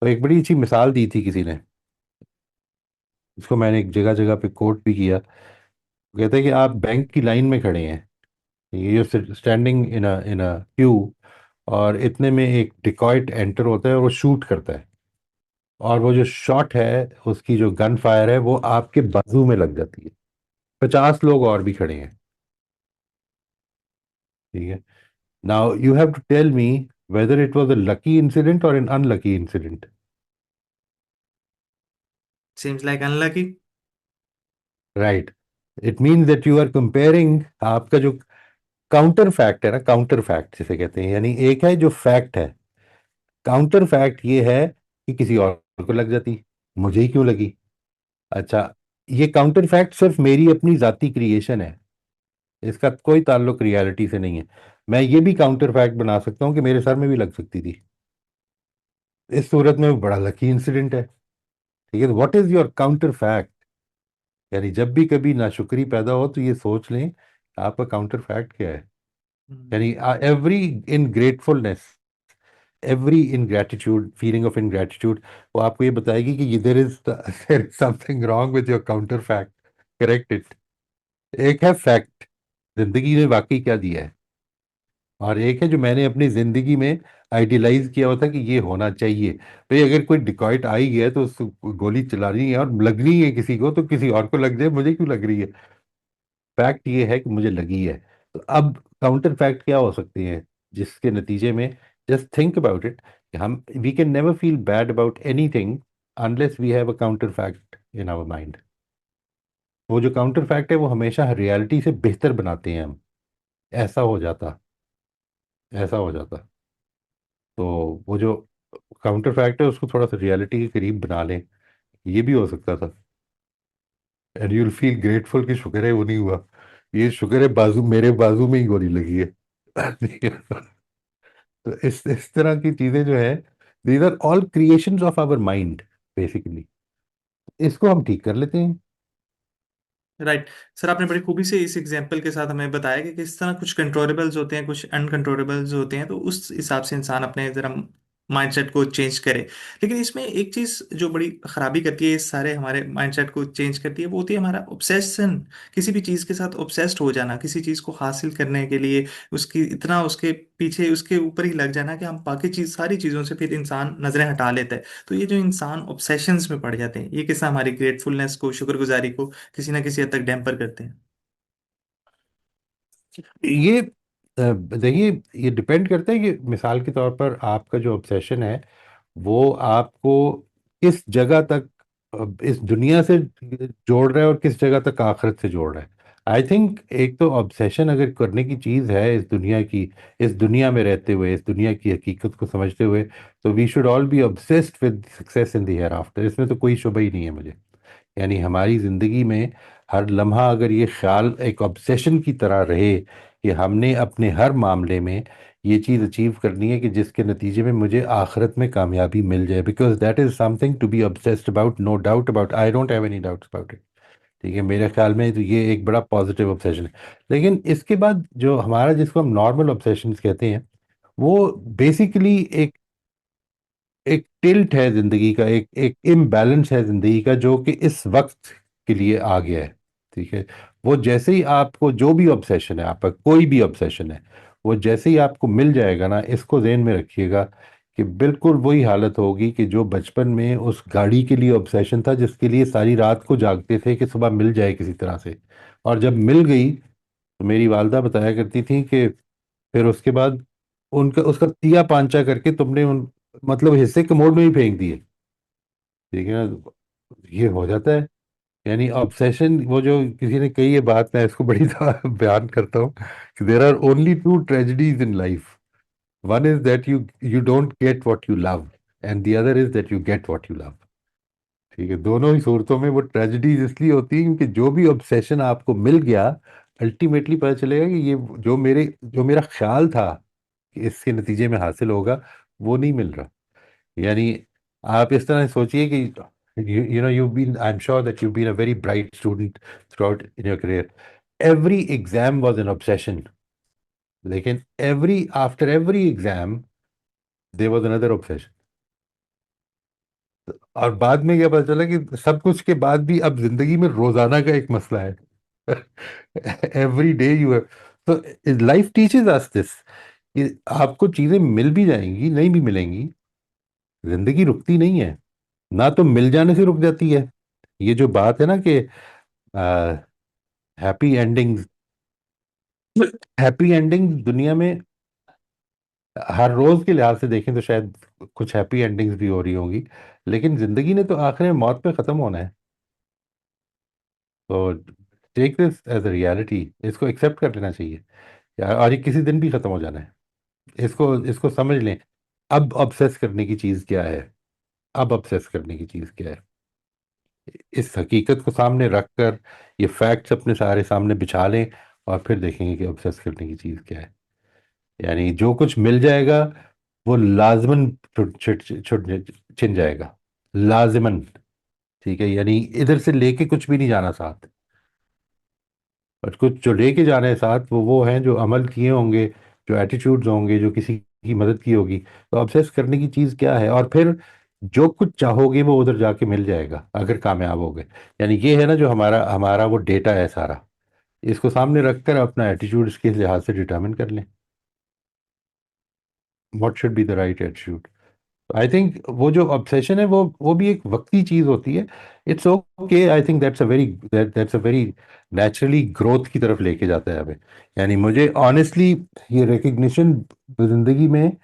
तो एक बड़ी अच्छी मिसाल दी थी किसी ने, इसको मैंने एक जगह जगह पे कोट भी किया। वो कहते हैं कि आप बैंक की लाइन में खड़े हैं, ये जो स्टैंडिंग इन अ क्यू, और इतने में एक डिकॉइट एंटर होता है और वो शूट करता है, और वो जो शॉट है, उसकी जो गन फायर है वो आपके बाजू में लग जाती है। 50 लोग और भी खड़े हैं, ठीक है। Now you have to tell me whether it was a lucky incident or an unlucky incident. Seems like unlucky. Right. It means that you are comparing, आपका जो काउंटर फैक्ट है ना, काउंटर फैक्ट जिसे कहते हैं, यानी एक है जो फैक्ट है, काउंटर फैक्ट ये है कि किसी और को लग जाती, मुझे ही क्यों लगी? अच्छा, ये काउंटर फैक्ट सिर्फ मेरी अपनी जाती क्रिएशन है, इसका कोई ताल्लुक रियलिटी से नहीं है। मैं ये भी काउंटर फैक्ट बना सकता हूँ कि मेरे सर में भी लग सकती थी, इस सूरत में वो बड़ा लकी इंसिडेंट है, ठीक है। What is your counter fact? यानी जब भी कभी नाशुक्री पैदा हो तो ये सोच लें आपका काउंटर फैक्ट क्या है। यानी every ingratefulness, every ingratitude, feeling of ingratitude, वो आपको ये बताएगी कि there is something wrong with your counter fact, correct it. एक है फैक्ट, जिंदगी ने वाकई क्या दिया है, और एक है जो मैंने अपनी जिंदगी में आइडियलाइज किया हुआ था कि ये होना चाहिए। भाई अगर कोई डिकॉइट आ ही गया तो उसको गोली चलानी है और लगनी है किसी को, तो किसी और को लग जाए, मुझे क्यों लग रही है? फैक्ट ये है कि मुझे लगी है। तो अब काउंटर फैक्ट क्या हो सकते हैं जिसके नतीजे में, जस्ट थिंक अबाउट इट, हम we can never feel bad about anything unless we have a counter fact in our mind. वो जो काउंटर फैक्ट है वो हमेशा रियलिटी से बेहतर बनाते हैं हम। ऐसा हो जाता, ऐसा हो जाता। तो वो जो काउंटर फैक्ट है उसको थोड़ा सा रियलिटी के करीब बना लें, ये भी हो सकता था। एंड यूल फील ग्रेटफुल कि शुक्र है वो नहीं हुआ। ये शुक्र है बाजू, मेरे बाजू में ही गोली लगी है। तो इस तरह की चीजें जो है, these are all creations of our mind basically. इसको हम ठीक कर लेते हैं। राइट। सर आपने बड़ी खूबी से इस एग्जाम्पल के साथ हमें बताया कि किस तरह कुछ कंट्रोलेबल्स होते हैं, कुछ अनकंट्रोलेबल्स होते हैं, तो उस हिसाब से इंसान अपने जरा माइंडसेट को चेंज करे। लेकिन इसमें एक चीज जो बड़ी खराबी करती है, इस सारे हमारे माइंडसेट को चेंज करती है, वो होती है हमारा ऑब्सेशन। किसी भी चीज के साथ ऑब्सेस्ड हो जाना, किसी चीज को हासिल करने के लिए उसकी इतना उसके पीछे उसके ऊपर ही लग जाना कि हम बाकी चीज सारी चीजों से फिर इंसान नजरें हटा लेता है। तो ये जो इंसान ऑब्सेशंस में पड़ जाते हैं, ये किस्सा हमारी ग्रेटफुलनेस को, शुक्रगुजारी को किसी ना किसी हद तक डैम्पर करते हैं। ये देखिए, ये डिपेंड करता है कि मिसाल के तौर पर आपका जो ऑब्सेशन है वो आपको किस जगह तक इस दुनिया से जोड़ रहा है और किस जगह तक आखिरत से जोड़ रहा है। आई थिंक एक तो ऑब्सेशन अगर करने की चीज़ है इस दुनिया की, इस दुनिया में रहते हुए, इस दुनिया की हकीकत को समझते हुए, तो we should all be obsessed with success in the hereafter. इसमें तो कोई शुबह ही नहीं है मुझे। यानी हमारी ज़िंदगी में हर लम्हा अगर ये ख्याल एक ऑब्सेशन की तरह रहे कि हमने अपने हर मामले में ये चीज़ अचीव करनी है कि जिसके नतीजे में मुझे आखिरत में कामयाबी मिल जाए, because that is something to be obsessed about, no doubt about, I don't have any doubts about it. ठीक है, मेरे ख्याल में तो ये एक बड़ा पॉजिटिव ऑब्सेशन है। लेकिन इसके बाद जो हमारा, जिसको हम नॉर्मल ऑब्सेशन कहते हैं, वो बेसिकली एक एक टिल्ट है जिंदगी का, एक एक इम्बैलेंस है जिंदगी का जो कि इस वक्त के लिए आ गया है। ठीक है, वो जैसे ही आपको जो भी ऑब्सेशन है, आपका कोई भी ऑब्सेशन है, वो जैसे ही आपको मिल जाएगा ना, इसको ध्यान में रखिएगा कि बिल्कुल वही हालत होगी कि जो बचपन में उस गाड़ी के लिए ऑब्सेशन था जिसके लिए सारी रात को जागते थे कि सुबह मिल जाए किसी तरह से। और जब मिल गई तो मेरी वालदा बताया करती थी कि फिर उसके बाद उनका उसका तिया पांचा करके तुमने उन, मतलब हिस्से कमोड में ही फेंक दिए। ठीक है ना, ये हो जाता है। यानी ऑब्सेशन, वो जो किसी ने कही है बात, मैं इसको बड़ी दफा बयान करता हूँ कि there are only two tragedies in life. One is that you don't get what you love, and the other is that you get what you love. ठीक है, दोनों ही सूरतों में वो ट्रेजेडीज इसलिए होती है क्योंकि जो भी ऑब्सेशन आपको मिल गया, अल्टीमेटली पता चलेगा कि ये जो मेरा ख्याल था कि इसके नतीजे में हासिल होगा, वो नहीं मिल रहा। यानी आप इस तरह सोचिए कि you know you been, I am sure that you been a very bright student throughout in your career. Every exam was an obsession, लेकिन every after every exam there was another obsession. और बाद में क्या पता चला कि सब कुछ के बाद भी अब जिंदगी में रोजाना का एक मसला है। Every day you have. तो लाइफ टीचेस अस दिस कि आपको चीजें मिल भी जाएंगी, नहीं भी मिलेंगी, जिंदगी रुकती नहीं है। ना तो मिल जाने से रुक जाती है। ये जो बात है ना कि हैप्पी एंडिंग, हैप्पी एंडिंग दुनिया में हर रोज के लिहाज से देखें तो शायद कुछ हैप्पी एंडिंग्स भी हो रही होंगी, लेकिन जिंदगी ने तो आखिर में मौत पे खत्म होना है। तो take this as a reality, इसको एक्सेप्ट कर लेना चाहिए यार, और ये किसी दिन भी खत्म हो जाना है। इसको इसको समझ लें। अब ऑब्सेस करने की चीज क्या है? अब ऑब्सेस करने की चीज क्या है? इस हकीकत को सामने रखकर ये फैक्ट्स अपने सारे सामने बिछा लें, और फिर देखेंगे कि ऑब्सेस करने की चीज क्या है। यानी जो कुछ मिल जाएगा वो लाजमन छुट छुट छुट छिन जाएगा, लाजमन। ठीक है, यानी इधर से लेके कुछ भी नहीं जाना साथ। और कुछ जो लेके जाने हैं साथ वो हैं जो अमल किए होंगे, जो एटीट्यूड्स होंगे, जो किसी की मदद की होगी। तो ऑब्सेस करने की चीज़ क्या है? और फिर जो कुछ चाहोगे वो उधर जाके मिल जाएगा अगर कामयाब हो गए। यानी ये है ना जो हमारा हमारा वो डेटा है सारा, इसको सामने रखकर अपना एटीट्यूड इसके लिहाज से डिटर्मिन कर लें, what should be the right attitude. I think वो जो ऑब्सेशन है वो भी एक वक्ती चीज होती है। It's okay, I think that's a very naturally growth की तरफ लेके जाता है हमें। यानी मुझे ऑनेस्टली ये रिकग्निशन जिंदगी में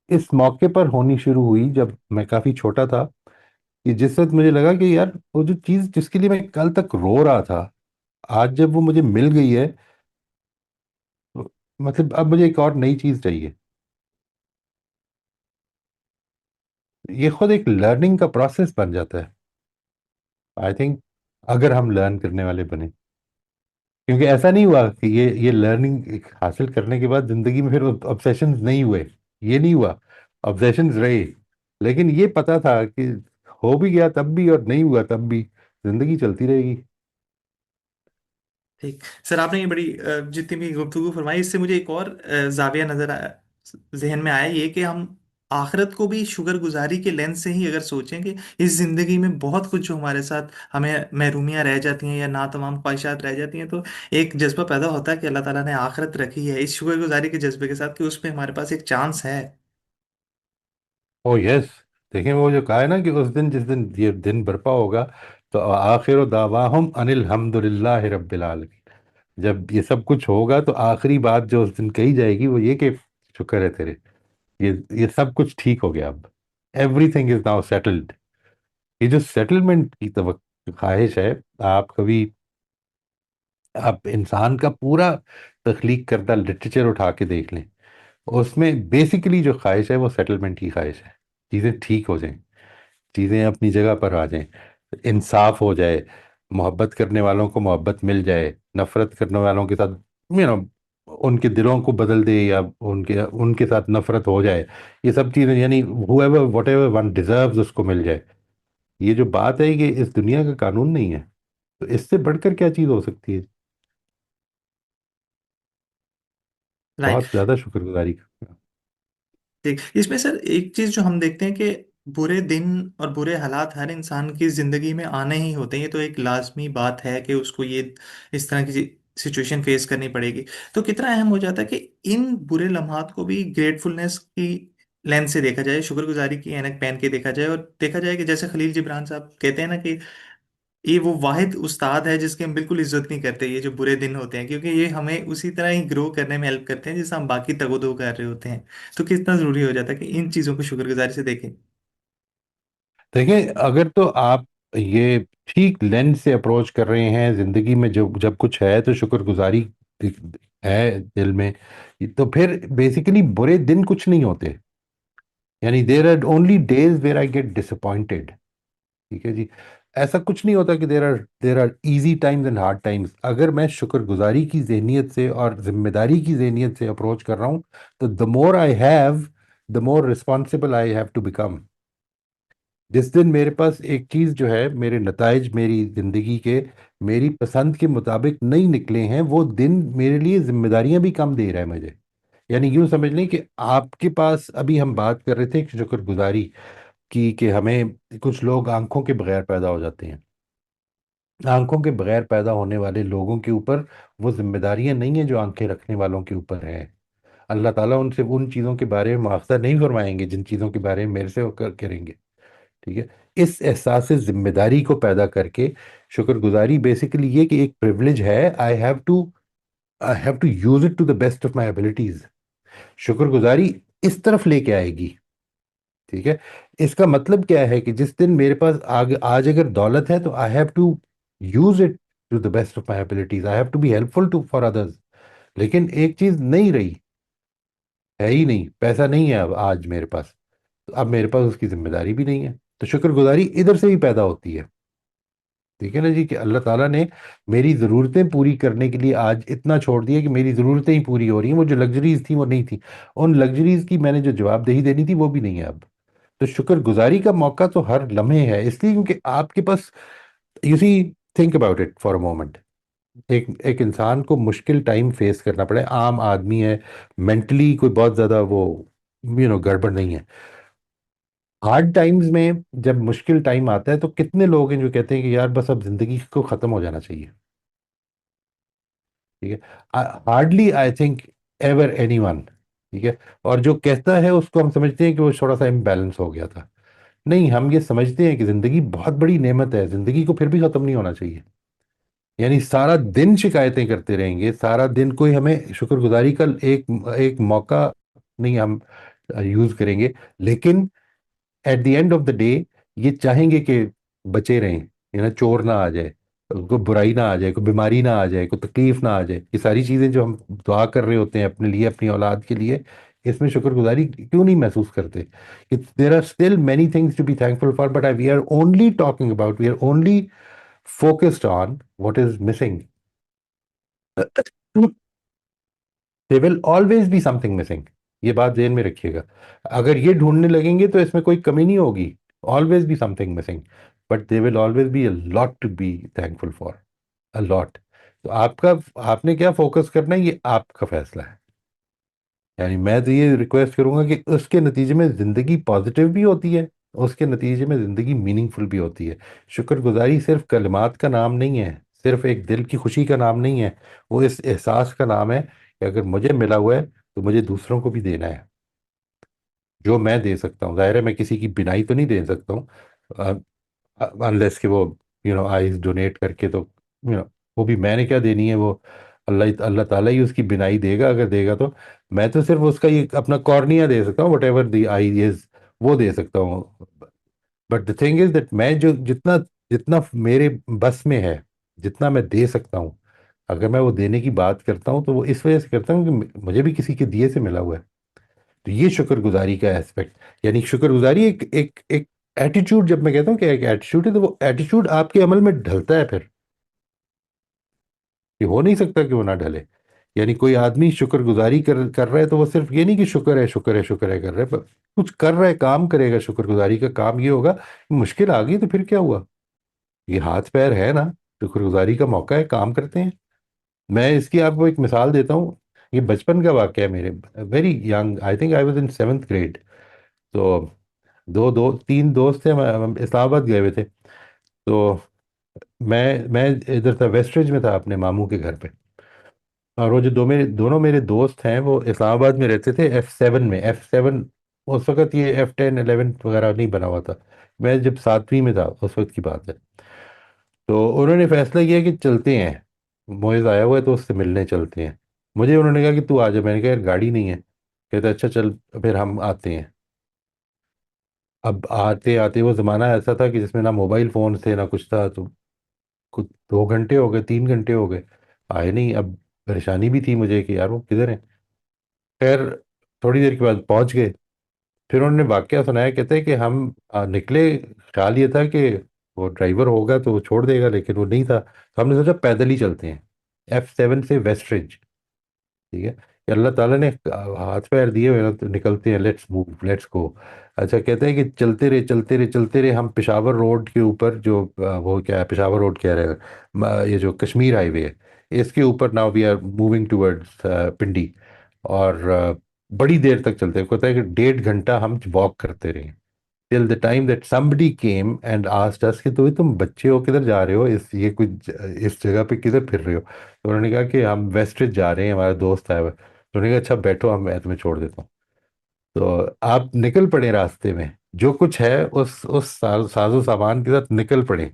इस मौके पर होनी शुरू हुई जब मैं काफी छोटा था, कि जिस वक्त मुझे लगा कि यार वो जो चीज जिसके लिए मैं कल तक रो रहा था, आज जब वो मुझे मिल गई है, तो मतलब अब मुझे एक और नई चीज चाहिए। ये खुद एक लर्निंग का प्रोसेस बन जाता है, आई थिंक, अगर हम लर्न करने वाले बने। क्योंकि ऐसा नहीं हुआ कि ये लर्निंग हासिल करने के बाद जिंदगी में फिर ऑब्सेशंस नहीं हुए, ये नहीं हुआ। ऑब्सेशंस रहे, लेकिन ये पता था कि हो भी गया तब भी और नहीं हुआ तब भी, जिंदगी चलती रहेगी। ठीक सर, आपने ये बड़ी जितनी भी गुफ्तगू फरमाई, इससे मुझे एक और जाविया नजर आया, जहन में आया, ये कि हम आखिरत को भी शुक्रगुजारी के लेंस से ही अगर सोचें कि इस जिंदगी में बहुत कुछ जो हमारे साथ हमें महरूमियां रह जाती हैं या ना तमाम ख्वाहिशात रह जाती हैं, तो एक जज्बा पैदा होता है कि अल्लाह ताला ने आखिरत रखी है इस शुक्रगुजारी के जज्बे के साथ कि उस पे हमारे पास एक चांस है। ओ यस। देखिए वो जो कहा है ना कि उस दिन जिस दिन ये दिन बरपा होगा, तो आखिर दावाहुम अनिल हम्दुलिल्लाहि रब्बिल आलमीन। जब ये सब कुछ होगा तो आखिरी बात जो उस दिन कही जाएगी वो ये कि शुक्र है तेरे, ये सब कुछ ठीक हो गया अब, एवरीथिंग इज नाउ सेटल्ड। ये जो सेटलमेंट की ख्वाहिश है, आप कभी आप इंसान का पूरा तख्लीक करदा लिटरेचर उठा के देख लें, उसमें बेसिकली जो ख्वाहिश है वो सेटलमेंट की ख्वाहिश है। चीज़ें ठीक हो जाएं, चीज़ें अपनी जगह पर आ जाएं, इंसाफ हो जाए, मोहब्बत करने वालों को मोहब्बत मिल जाए, नफरत करने वालों के साथ उनके दिलों को बदल दे, या उनके उनके साथ नफरत हो जाए। ये सब चीज़ें यानी whoever whatever one deserves उसको मिल जाए। ये जो बात है कि इस दुनिया का कानून नहीं है, तो इससे बढ़कर क्या चीज़ हो सकती है। राइट। बहुत ज़्यादा शुक्रगुजारी का। ठीक, इसमें सर एक चीज जो हम देखते हैं कि बुरे दिन और बुरे हालात हर इंसान की जिंदगी में आने ही होते हैं, ये तो एक लाजमी बात है कि उसको ये इस तरह की सिचुएशन फेस करनी पड़ेगी। तो कितना अहम हो जाता है कि इन बुरे लम्हात को भी ग्रेटफुलनेस की लेंस से देखा जाए, शुक्रगुजारी की ऐनक पहन के देखा जाए, और देखा जाए कि जैसे खलील जिब्रान साहब कहते हैं ना कि ये वो वाहिद उस्ताद है जिसकी हम बिल्कुल इज्जत नहीं करते, ये जो बुरे दिन होते हैं, क्योंकि ये हमें उसी तरह ही ग्रो करने में हेल्प करते हैं जैसे हम बाकी तगोदो कर रहे होते हैं। तो कितना जरूरी हो जाता है कि इन चीजों को शुक्रगुजारी से देखें। देखिए अगर तो आप ये ठीक लेंस से अप्रोच कर रहे हैं जिंदगी में, जब जब कुछ है तो शुक्रगुजारी है दिल में, तो फिर बेसिकली बुरे दिन कुछ नहीं होते। यानी there are only days where I get disappointed. ठीक है जी। ऐसा कुछ नहीं होता कि there are easy times and hard times. अगर मैं शुक्रगुजारी की जहनीत से और जिम्मेदारी की जहनीत से अप्रोच कर रहा हूँ, तो the more I have, the more responsible I have to become. जिस दिन मेरे पास एक चीज जो है, मेरे नताइज मेरी जिंदगी के मेरी पसंद के मुताबिक नहीं निकले हैं, वो दिन मेरे लिए जिम्मेदारियां भी कम दे रहा है मुझे। यानी यूं समझ लें कि आपके पास, अभी हम बात कर रहे थे कि शुक्रगुजारी की, कि हमें कुछ लोग आंखों के बगैर पैदा हो जाते हैं। आंखों के बगैर पैदा होने वाले लोगों के ऊपर वो जिम्मेदारियां नहीं है जो आंखें रखने वालों के ऊपर है। अल्लाह ताला उनसे उन चीज़ों के बारे में मुआवजा नहीं फरमाएंगे जिन चीज़ों के बारे में मेरे से वो करेंगे। ठीक है। इस एहसास से जिम्मेदारी को पैदा करके शुक्रगुजारी बेसिकली ये कि एक प्रिविलेज है, I have to use it to the best of my abilities. शुक्रगुजारी इस तरफ लेके आएगी। ठीक है। इसका मतलब क्या है कि जिस दिन मेरे पास आज अगर दौलत है, तो I have to use it to the best of my abilities, I have to be helpful to for others. लेकिन एक चीज नहीं रही, है ही नहीं, पैसा नहीं है अब आज मेरे पास, तो अब मेरे पास उसकी जिम्मेदारी भी नहीं है। तो शुक्रगुजारी इधर से भी पैदा होती है। ठीक है ना जी, कि अल्लाह ताला ने मेरी ज़रूरतें पूरी करने के लिए आज इतना छोड़ दिया कि मेरी ज़रूरतें ही पूरी हो रही हैं। वो जो लग्जरीज थी वो नहीं थी, उन लग्जरीज की मैंने जो जवाबदेही देनी थी वो भी नहीं है अब। तो शुक्रगुजारी का मौका तो हर लम्हे है, इसलिए क्योंकि आपके पास, you see, think about it for a moment. एक एक इंसान को मुश्किल टाइम फेस करना पड़े, आम आदमी है, मेंटली कोई बहुत ज़्यादा वो गड़बड़ नहीं है। हार्ड टाइम्स में जब मुश्किल टाइम आता है, तो कितने लोग हैं जो कहते हैं कि यार बस अब जिंदगी को खत्म हो जाना चाहिए। ठीक है। Hardly I think ever anyone ठीक है। और जो कहता है उसको हम समझते हैं कि वो थोड़ा सा इम्बैलेंस हो गया था। नहीं, हम ये समझते हैं कि जिंदगी बहुत बड़ी नेमत है, जिंदगी को फिर भी खत्म नहीं होना चाहिए। यानी सारा दिन शिकायतें करते रहेंगे, सारा दिन कोई हमें शुक्रगुजारी का एक एक मौका नहीं हम यूज करेंगे। लेकिन at the end of the day ये चाहेंगे कि बचे रहें, चोर ना आ जाए, कोई बुराई ना आ जाए, कोई बीमारी ना आ जाए, कोई तकलीफ ना आ जाए। ये सारी चीजें जो हम दुआ कर रहे होते हैं अपने लिए, अपनी औलाद के लिए, इसमें शुक्रगुजारी क्यों नहीं महसूस करते? कि there are still many things to be thankful for, but we are only talking about, we are only focused on what is missing. There will always be something missing, ये बात ध्यान में रखिएगा। अगर ये ढूंढने लगेंगे तो इसमें कोई कमी नहीं होगी। Always be something missing, but there will always be a lot to be thankful for, a lot. तो आपका, आपने क्या फोकस करना है ये आपका फैसला है। यानी मैं तो ये रिक्वेस्ट करूंगा कि उसके नतीजे में जिंदगी पॉजिटिव भी होती है, उसके नतीजे में जिंदगी मीनिंगफुल भी होती है। शुक्रगुजारी सिर्फ कलिमात का नाम नहीं है, सिर्फ एक दिल की खुशी का नाम नहीं है। वो इस एहसास का नाम है कि अगर मुझे मिला हुआ है तो मुझे दूसरों को भी देना है। जो मैं दे सकता हूँ, जाहिर है मैं किसी की बिनाई तो नहीं दे सकता हूँ, अनलेस कि वो आइज डोनेट करके, तो वो भी मैंने क्या देनी है, वो अल्लाह अल्लाह ताला ही उसकी बिनाई देगा अगर देगा तो। मैं तो सिर्फ उसका ये अपना कॉर्निया दे सकता हूँ, what ever the I is, वो दे सकता हूँ। But the thing is that मैं जो जितना जितना मेरे बस में है, जितना मैं दे सकता हूँ, अगर मैं वो देने की बात करता हूँ तो वो इस वजह से करता हूँ कि मुझे भी किसी के दिए से मिला हुआ है। तो ये शुक्रगुजारी का एस्पेक्ट, यानी शुक्रगुजारी एक एक एक एटीट्यूड, जब मैं कहता हूँ कि एक एटीट्यूड है, तो वो एटीट्यूड आपके अमल में ढलता है फिर। ये हो नहीं सकता कि वो ना ढले। यानी कोई आदमी शुक्रगुजारी कर रहा है तो वो सिर्फ ये नहीं कि शुक्र है शुक्र है शुक्र है कर रहा है, पर कुछ कर रहा है, काम करेगा। शुक्रगुजारी का काम ये होगा, मुश्किल आ गई तो फिर क्या हुआ, ये हाथ पैर है ना, शुक्रगुजारी का मौका है, काम करते हैं। मैं इसकी आपको एक मिसाल देता हूँ। ये बचपन का वाकया है मेरे, very young, I think I was in 7th grade. तो दो दो तीन दोस्त थे, हम इस्लामाबाद गए हुए थे। तो मैं इधर था, वेस्टरिज में था अपने मामू के घर पे। और वो जो दोनों मेरे दोस्त हैं वो इस्लामाबाद में रहते थे, F7 में। F7 उस वक्त, ये F10 11 वगैरह नहीं बना हुआ था, मैं जब 7वीं में था उस वक्त की बात है। तो उन्होंने फैसला किया कि चलते हैं, मोइज आया हुआ है तो उससे मिलने चलते हैं। मुझे उन्होंने कहा कि तू आ जा, मैंने कहा यार गाड़ी नहीं है। कहते अच्छा चल, फिर हम आते हैं। अब आते आते वो ज़माना ऐसा था कि जिसमें ना मोबाइल फ़ोन थे ना कुछ था, तो कुछ 2 घंटे हो गए, 3 घंटे हो गए, आए नहीं। अब परेशानी भी थी मुझे कि यार वो किधर है। खैर, थोड़ी देर के बाद पहुंच गए। फिर उन्होंने वाकया सुनाया, कहते हैं कि हम निकले, ख्याल ये था कि वो ड्राइवर होगा तो वो छोड़ देगा, लेकिन वो नहीं था, तो हमने सोचा पैदल ही चलते हैं F7 से वेस्टरिज। ठीक है, कि अल्लाह ताला ने हाथ पैर दिए हुए हैं तो निकलते हैं, लेट्स मूव लेट्स गो। अच्छा, कहते हैं कि चलते रहे चलते रहे चलते रहे, हम पेशावर रोड के ऊपर जो वो क्या है, पेशावर रोड कह रहे हैं, ये जो कश्मीर हाईवे है, इसके ऊपर now we are moving towards Pindi. और बड़ी देर तक चलते हैं, कहता है कि 1.5 घंटा हम वॉक करते रहे, till the time that somebody came and asked us कि तो तुम बच्चे हो, किधर जा रहे हो, इस जगह पे किधर फिर रहे हो। तो उन्होंने कहा कि हम वेस्टेज जा रहे हैं, हमारा दोस्त आया हुआ है। तो उन्होंने कहा अच्छा बैठो, हम मैं तुम्हें छोड़ देता हूँ। तो आप निकल पड़े रास्ते में, जो कुछ है उस साजो सामान के साथ निकल पड़े।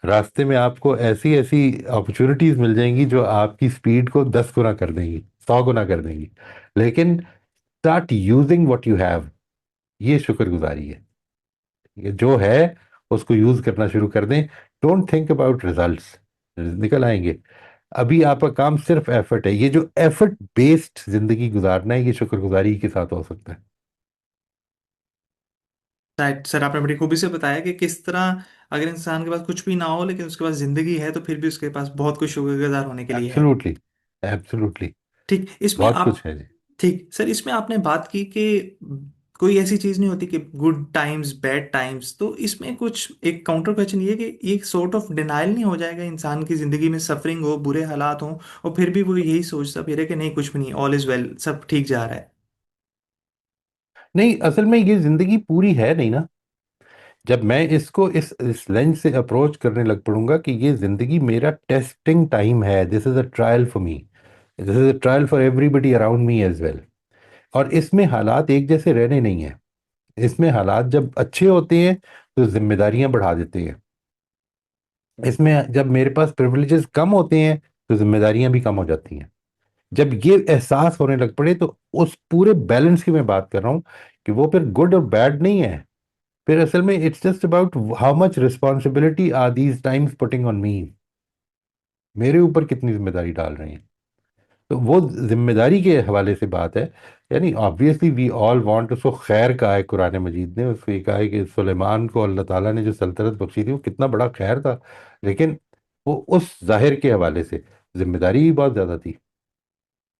रास्ते में आपको ऐसी ऐसी अपॉर्चुनिटीज मिल जाएंगी जो आपकी स्पीड को 10 गुना कर देंगी, 100 गुना कर देंगी। लेकिन start using what you have, ये शुक्रगुजारी है। ये जो है उसको यूज करना शुरू कर दें। डोंट थिंक अबाउट रिजल्ट्स, निकल आएंगे। अभी आपका काम सिर्फ एफर्ट है, ये जो एफर्ट बेस्ड जिंदगी गुजारना है, ये शुक्रगुजारी के साथ हो सकता है। शायद सर आपने बड़ी खूबी से बताया कि किस तरह अगर इंसान के पास कुछ भी ना हो लेकिन उसके पास जिंदगी है तो फिर भी उसके पास बहुत कुछ शुक्रगुजार होने के लिए है। एब्सोल्युटली, एब्सोल्युटली, ठीक इसमें बहुत आप कुछ है जी। ठीक सर, इसमें आपने बात की कि कोई ऐसी चीज नहीं होती कि गुड टाइम्स बैड टाइम्स, तो इसमें कुछ एक काउंटर क्वेश्चन ये कि एक सॉर्ट ऑफ डिनाइल नहीं हो जाएगा इंसान की जिंदगी में सफरिंग हो, बुरे हालात हो, और फिर भी वो यही सोचता फिर है कि नहीं कुछ भी नहीं, ऑल इज वेल, सब ठीक जा रहा है। नहीं, असल में ये जिंदगी पूरी है नहीं ना। जब मैं इसको इस लेंस से अप्रोच करने लग पड़ूंगा कि ये जिंदगी मेरा टेस्टिंग टाइम है, this is a trial for me, this is a trial for everybody around me as well. और इसमें हालात एक जैसे रहने नहीं है। इसमें हालात जब अच्छे होते हैं तो जिम्मेदारियां बढ़ा देते हैं। इसमें जब मेरे पास प्रिविलेजेस कम होते हैं तो जिम्मेदारियां भी कम हो जाती हैं। जब ये एहसास होने लग पड़े तो उस पूरे बैलेंस की मैं बात कर रहा हूँ कि वो फिर गुड और बैड नहीं है। फिर असल में it's just about how much responsibility are these times putting on me. मेरे ऊपर कितनी जिम्मेदारी डाल रहे हैं। तो वो जिम्मेदारी के हवाले से बात है। यानी ऑब्वियसली वी ऑल वांट, उसको खैर कहा है कुरान मजीद ने, उसको ये कहा है कि सुलेमान को अल्लाह ताला ने जो सल्तनत बख्शी थी वो कितना बड़ा खैर था। लेकिन वो उस जाहिर के हवाले से जिम्मेदारी भी बहुत ज्यादा थी।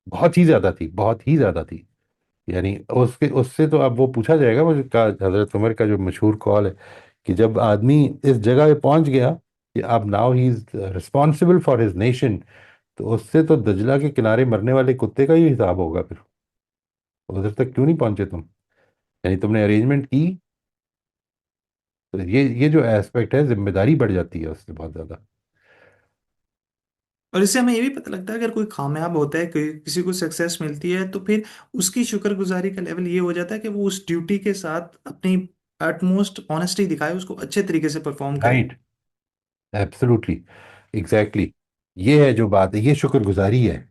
बहुत ही ज्यादा थी, बहुत ही ज्यादा थी। यानी उसके उससे तो अब वो पूछा जाएगा मुझे का, हजरत उमर का जो मशहूर कॉल है कि जब आदमी इस जगह पे पहुंच गया कि अब now he is responsible for his nation, तो उससे तो दजला के किनारे मरने वाले कुत्ते का ही हिसाब होगा फिर। उधर तक क्यों नहीं पहुंचे तुम? यानी तुमने अरेंजमेंट की। तो ये जो एस्पेक्ट है, जिम्मेदारी बढ़ जाती है उससे बहुत ज्यादा। और इससे हमें ये भी पता लगता है, अगर कोई कामयाब होता है, कोई किसी को सक्सेस मिलती है, तो फिर उसकी शुक्रगुजारी का लेवल ये हो जाता है कि वो उस ड्यूटी के साथ अपनी अटमोस्ट ऑनेस्टी दिखाए, उसको अच्छे तरीके से परफॉर्म करे। राइट। एब्सोल्युटली। एग्जैक्टली। ये है जो बात है, ये शुक्रगुजारी है।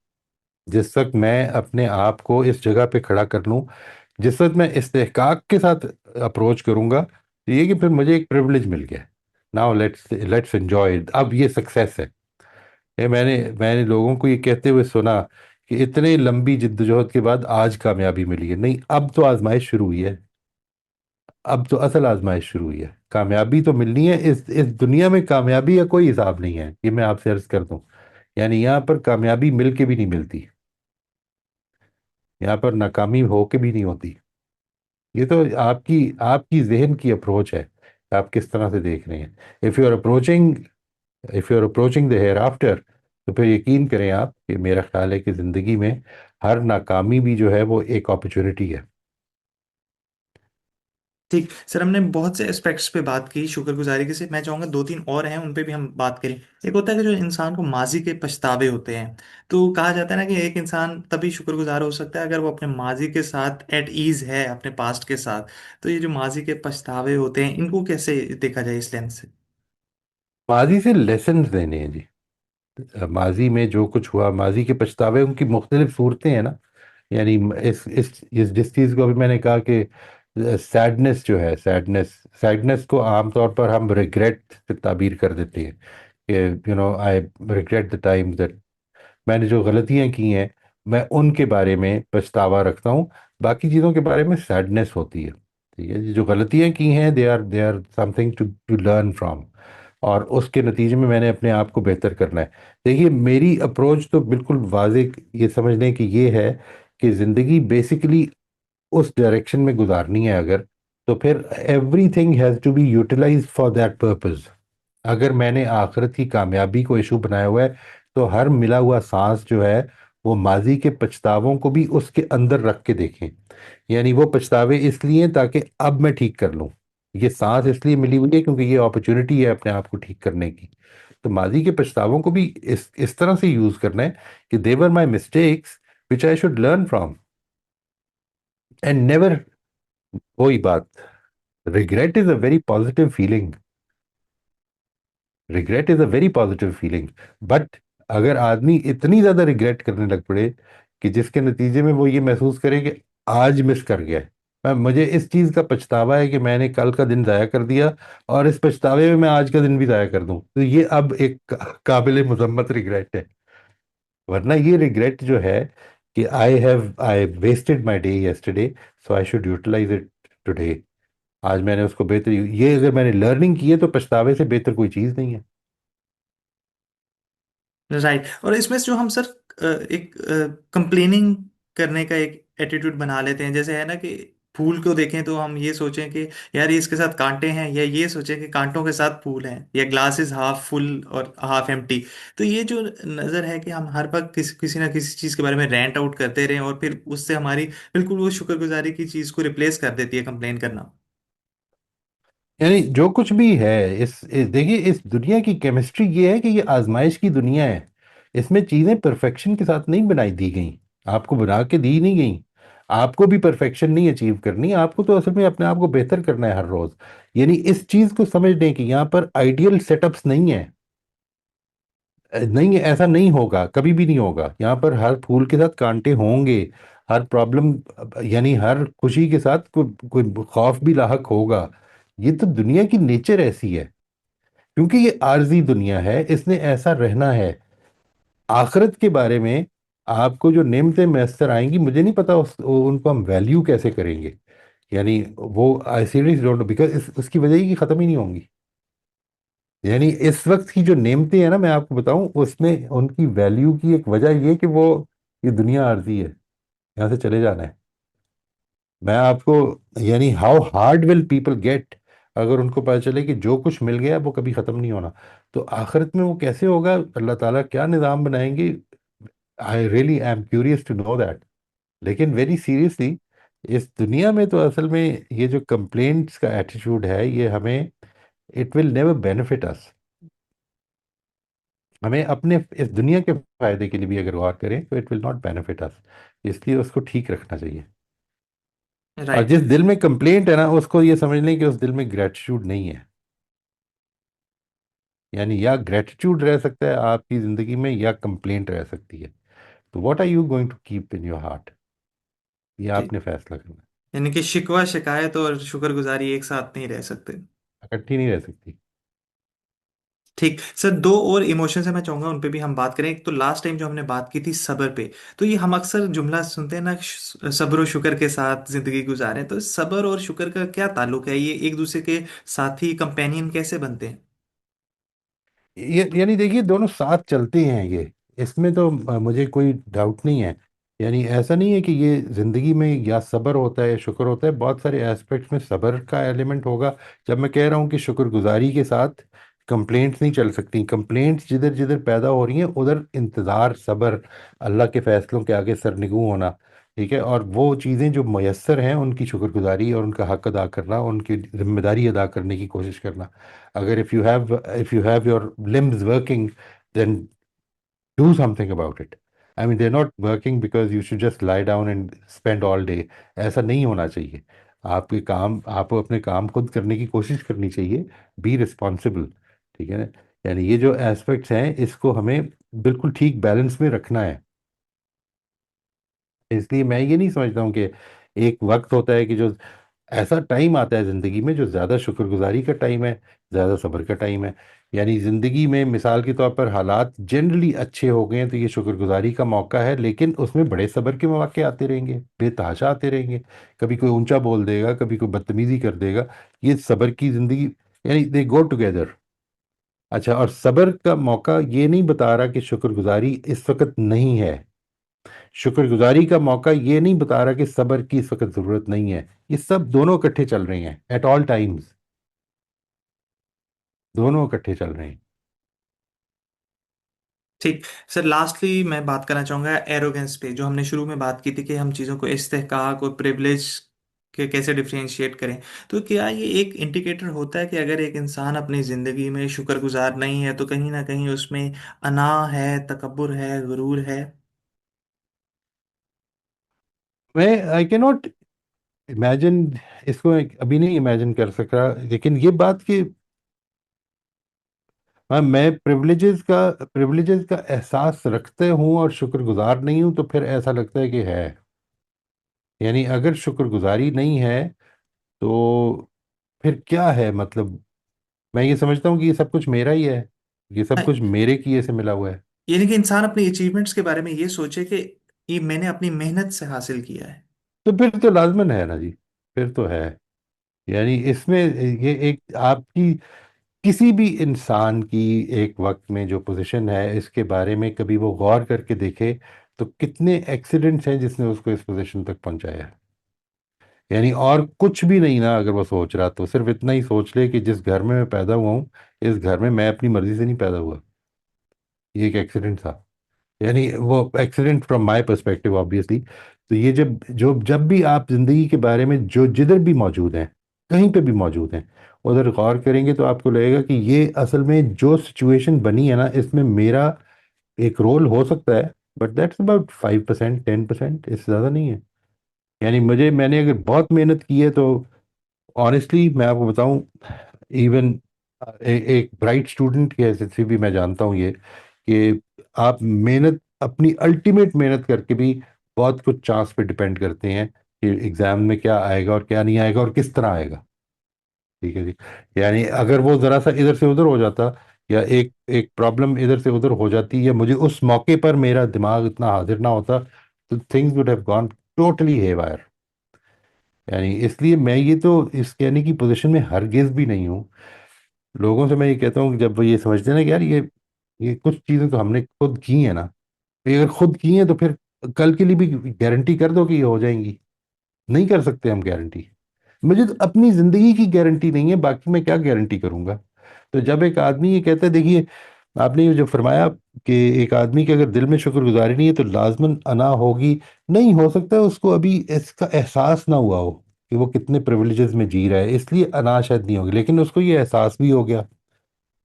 जिस वक्त मैं अपने आप को इस जगह पे खड़ा कर लूं, जिस वक्त मैं इस्तेहकाक के साथ अप्रोच करूंगा, तो ये कि फिर मुझे एक प्रिविलेज मिल गया। नाउ लेट्स लेट्स एंजॉय, अब ये सक्सेस है। ये मैंने मैंने लोगों को ये कहते हुए सुना कि इतने लंबी जिद्दोजहद के बाद आज कामयाबी मिली है। नहीं, अब तो आजमाइश शुरू हुई है। अब तो असल आजमाइश शुरू हुई है। कामयाबी तो मिलनी है। इस दुनिया में कामयाबी का कोई हिसाब नहीं है, ये मैं आपसे अर्ज कर दूं। यानी यहाँ पर कामयाबी मिल के भी नहीं मिलती। यहाँ पर नाकामी हो के भी नहीं होती। ये तो आपकी आपकी जहन की अप्रोच है। आप किस तरह से देख रहे हैं। If you are approaching if you are approaching the hereafter, तो फिर यकीन करें आप कि मेरा ख्याल है कि ज़िंदगी में हर नाकामी भी जो है वो एक अपॉर्चुनिटी है। ठीक सर, हमने बहुत से एस्पेक्ट्स पे बात की शुक्रगुजारी की, से मैं चाहूंगा दो तीन और हैं उन पे भी हम बात करें। एक होता है कि जो इंसान को माजी के पछतावे होते हैं, तो कहा जाता है ना कि एक इंसान तभी शुक्रगुजार हो सकता है अगर वो अपने माजी के साथ एट ईज है, अपने पास्ट के साथ। तो ये जो माजी के पछतावे होते हैं, इनको कैसे देखा जाए इस लेंस से? माजी से लेसन लेने हैं जी। माजी में जो कुछ हुआ, माजी के पछतावे, उनकी मुख्तलिफ सूरतें हैं ना। यानी इस जिस चीज़ को अभी मैंने कहा कि सैडनेस जो है, सैडनेस सैडनेस को आमतौर पर हम रिग्रेट से ताबीर कर देते हैं कि I regret the time that, मैंने जो गलतियां की हैं मैं उनके बारे में पछतावा रखता हूँ। बाकी चीज़ों के बारे में सैडनेस होती है। ठीक है, जो गलतियां की हैं they are something to to learn from. और उसके नतीजे में मैंने अपने आप को बेहतर करना है। देखिए, मेरी अप्रोच तो बिल्कुल वाजिब ये समझ लें कि ये है कि ज़िंदगी बेसिकली उस डायरेक्शन में गुजारनी है अगर, तो फिर everything has to be utilized for that purpose. अगर मैंने आखिरत की कामयाबी को इशू बनाया हुआ है, तो हर मिला हुआ सांस जो है वो माजी के पछतावों को भी उसके अंदर रख के देखें। यानी वो पछतावे इसलिए ताकि अब मैं ठीक कर लूं। ये सांस इसलिए मिली हुई है क्योंकि ये अपॉर्चुनिटी है अपने आप को ठीक करने की। तो माजी के पछतावों को भी इस तरह से यूज करना है कि they were my mistakes which I should learn from, and never. वही बात, regret is a very positive feeling. Regret is a very positive feeling. But अगर आदमी इतनी ज्यादा रिग्रेट करने लग पड़े कि जिसके नतीजे में वो ये महसूस करे कि आज मिस कर गया है, मुझे इस चीज का पछतावा है कि मैंने कल का दिन जाया कर दिया, और इस पछतावे में मैं आज का दिन भी जाया कर दूं, तो ये अब एक काबिल मजम्मत रिग्रेट है। वरना ये रिग्रेट जो है कि I wasted my day yesterday, so I should utilize it today. आज मैंने उसको बेहतर, ये अगर मैंने लर्निंग की है तो पछतावे से बेहतर कोई चीज नहीं है। राइट। और इसमें जो हम सर एक कंप्लेनिंग करने का एक एटीट्यूड बना लेते हैं, जैसे है ना कि फूल को देखें तो हम ये सोचें कि यार ये इसके साथ कांटे हैं, या ये सोचें कि कांटों के साथ फूल हैं, या ग्लास इज हाफ फुल और हाफ एम्प्टी। तो ये जो नज़र है कि हम हर वक्त किसी ना किसी चीज़ के बारे में रेंट आउट करते रहें, और फिर उससे हमारी बिल्कुल वो शुक्रगुजारी की चीज़ को रिप्लेस कर देती है कंप्लेन करना। यानी जो कुछ भी है देखिए, इस दुनिया की केमिस्ट्री ये है कि ये आजमाइश की दुनिया है। इसमें चीजें परफेक्शन के साथ नहीं बनाई दी गई, आपको बना के दी नहीं गई। आपको भी परफेक्शन नहीं अचीव करनी, आपको तो असल में अपने आप को बेहतर करना है हर रोज। यानी इस चीज को समझ लें कि यहाँ पर आइडियल सेटअप्स नहीं है। नहीं, ऐसा नहीं होगा, कभी भी नहीं होगा। यहाँ पर हर फूल के साथ कांटे होंगे, हर प्रॉब्लम यानी हर खुशी के साथ कोई खौफ भी लाहक होगा। ये तो दुनिया की नेचर ऐसी है, क्योंकि ये आर्जी दुनिया है, इसने ऐसा रहना है। आखिरत के बारे में आपको जो नेमतें मैसर आएंगी, मुझे नहीं पता उनको हम वैल्यू कैसे करेंगे। यानी वो I seriously don't know, because उसकी वजह ही कि खत्म ही नहीं होंगी। यानी इस वक्त की जो नेमतें हैं ना, मैं आपको बताऊं, उसमें उनकी वैल्यू की एक वजह ये कि वो, ये दुनिया आर्जी है, यहाँ से चले जाना है। मैं आपको, यानी how hard will people get अगर उनको पता चले कि जो कुछ मिल गया वो कभी खत्म नहीं होना। तो आखिरत में वो कैसे होगा, अल्लाह ताला क्या निज़ाम बनाएंगे, I really I am curious to know that. लेकिन वेरी सीरियसली, इस दुनिया में तो असल में ये जो कंप्लेंट्स का एटीट्यूड है, ये हमें, इट विल नेवर बेनिफिट अस। हमें अपने इस दुनिया के फायदे के लिए भी अगर गौर करें तो इट विल नॉट बेनिफिट अस। इसलिए उसको ठीक रखना चाहिए। और राइट। जिस दिल में कंप्लेंट है ना, उसको ये समझ लें कि उस दिल में ग्रेटिट्यूड नहीं है। यानी या ग्रेटिट्यूड रह सकता है आपकी जिंदगी में, या कंप्लेंट रह सकती है। तो what are you going to keep in your heart, ये जी। आपने फैसला करना है। यानी कि शिकवा शिकायत और शुक्रगुजारी एक साथ नहीं रह सकते। इकट्ठी नहीं रह सकती। ठीक सर, दो और इमोशंस है मैं चाहूंगा उन पे भी हम बात करें। एक तो लास्ट टाइम जो हमने बात की थी सब्र पे, तो ये हम अक्सर जुमला सुनते हैं ना, सब्र और शुक्र के साथ जिंदगी गुजारें। तो सब्र और शुक्र का क्या ताल्लुक है, ये एक दूसरे के साथी कंपेनियन कैसे बनते हैं? ये यानी देखिए, दोनों साथ चलते हैं ये, इसमें तो मुझे कोई डाउट नहीं है। यानी ऐसा नहीं है कि ये जिंदगी में या सब्र होता है या शुक्र होता है, बहुत सारे एस्पेक्ट्स में सब्र का एलिमेंट होगा। जब मैं कह रहा हूँ कि शुक्रगुजारी के साथ कंप्लेंट्स नहीं चल सकती, कंप्लेंट्स जिधर जिधर पैदा हो रही हैं उधर इंतज़ार, सब्र, अल्लाह के फैसलों के आगे सरनिगू होना। ठीक है, और वो चीज़ें जो मैसर हैं उनकी शुक्रगुजारी और उनका हक अदा करना, उनकी जिम्मेदारी अदा करने की कोशिश करना। अगर if you have your limbs working, then do something about it. I mean, they're not working because you should just lie down and spend all day. ऐसा नहीं होना चाहिए। आपको अपने काम खुद करने की कोशिश करनी चाहिए। Be responsible. ठीक है ना। यानी ये जो एस्पेक्ट्स हैं, इसको हमें बिल्कुल ठीक बैलेंस में रखना है। इसलिए मैं ये नहीं समझता हूँ कि एक वक्त होता है कि जो, ऐसा टाइम आता है ज़िंदगी में जो ज़्यादा शुक्रगुजारी का टाइम है, ज़्यादा सब्र का टाइम है। यानी ज़िंदगी में मिसाल के तौर पर हालात जनरली अच्छे हो गए हैं तो ये शुक्रगुजारी का मौका है, लेकिन उसमें बड़े सब्र के मौके आते रहेंगे, बेतहाशा आते रहेंगे। कभी कोई ऊंचा बोल देगा, कभी कोई बदतमीजी कर देगा। ये सब्र की ज़िंदगी, यानी दे गो टुगेदर। अच्छा, और सब्र का मौका ये नहीं बता रहा कि शुक्रगुजारी इस वक्त नहीं है। शुक्रगुजारी का मौका ये नहीं बता रहा कि सब्र की इस वक्त जरूरत नहीं है। ये सब दोनों इकट्ठे चल रहे हैं एट ऑल टाइम्स। दोनों इकट्ठे चल रहे हैं। ठीक। सर लास्टली मैं बात करना चाहूंगा एरोगेंस पे, जो हमने शुरू में बात की थी कि हम चीज़ों को इस्तेहकाक और प्रिविलेज के कैसे डिफरेंशिएट करें। तो क्या ये एक इंडिकेटर होता है कि अगर एक इंसान अपनी ज़िंदगी में शुक्रगुजार नहीं है तो कहीं ना कहीं उसमें अना है, तकब्बुर है, गुरूर है? मैं आई कैन नॉट इमेजिन, इसको अभी नहीं इमेजिन कर सक रहा, लेकिन ये बात कि हाँ, मैं प्रिविलेजेस का एहसास रखते हूँ और शुक्रगुजार नहीं हूँ, तो फिर ऐसा लगता है कि है। यानी अगर शुक्रगुजारी नहीं है तो फिर क्या है मतलब। मैं ये समझता हूँ कि ये सब कुछ मेरा ही है, ये सब कुछ मेरे किए से मिला हुआ है। यानी कि इंसान अपनी अचीवमेंट्स के बारे में ये सोचे कि ये मैंने अपनी मेहनत से हासिल किया है। तो फिर तो लाजमन है ना जी, फिर तो है। यानी इसमें ये एक आपकी, किसी भी इंसान की एक वक्त में जो पोजीशन है, इसके बारे में कभी वो गौर करके देखे तो कितने एक्सीडेंट्स हैं जिसने उसको इस पोजीशन तक पहुंचाया है। यानी और कुछ भी नहीं ना, अगर वो सोच रहा तो सिर्फ इतना ही सोच ले कि जिस घर में मैं पैदा हुआ हूँ, इस घर में मैं अपनी मर्जी से नहीं पैदा हुआ, ये एक एक्सीडेंट था। यानी वो accident from my perspective obviously. तो ये जब भी आप जिंदगी के बारे में जो जिधर भी मौजूद हैं, कहीं पे भी मौजूद हैं, उधर गौर करेंगे तो आपको लगेगा कि ये असल में जो सिचुएशन बनी है ना, इसमें मेरा एक रोल हो सकता है, बट दैट्स अबाउट 5%, 10%, इससे ज़्यादा नहीं है। यानी मैंने अगर बहुत मेहनत की है तो ऑनेस्टली मैं आपको बताऊं, इवन एक ब्राइट स्टूडेंट की हैसियत से भी मैं जानता हूँ ये, कि आप मेहनत, अपनी अल्टीमेट मेहनत करके भी बहुत कुछ चांस पे डिपेंड करते हैं कि एग्जाम में क्या आएगा और क्या नहीं आएगा और किस तरह आएगा। ठीक है जी। यानी अगर वो जरा सा इधर से उधर हो जाता, या एक एक प्रॉब्लम इधर से उधर हो जाती, या मुझे उस मौके पर मेरा दिमाग इतना हाजिर ना होता, तो things would have gone totally haywire. यानी इसलिए मैं ये तो इस कहने की पोजीशन में हरगिज भी नहीं हूँ। लोगों से मैं ये कहता हूँ कि जब वो ये समझते हैं ना कि यार ये कुछ चीजें तो हमने खुद की है ना, ये अगर खुद की हैं तो फिर कल के लिए भी गारंटी कर दो कि ये हो जाएंगी। नहीं कर सकते हम गारंटी। मुझे तो अपनी जिंदगी की गारंटी नहीं है, बाकी मैं क्या गारंटी करूंगा। तो जब एक आदमी ये कहता है, देखिए आपने ये जो फरमाया कि एक आदमी के अगर दिल में शुक्रगुजारी नहीं है तो लाजमन अना होगी। नहीं हो सकता है उसको अभी इसका एहसास ना हुआ हो कि वो कितने प्रिविलेजेस में जी रहा है, इसलिए अना शायद नहीं होगी, लेकिन उसको ये एहसास भी हो गया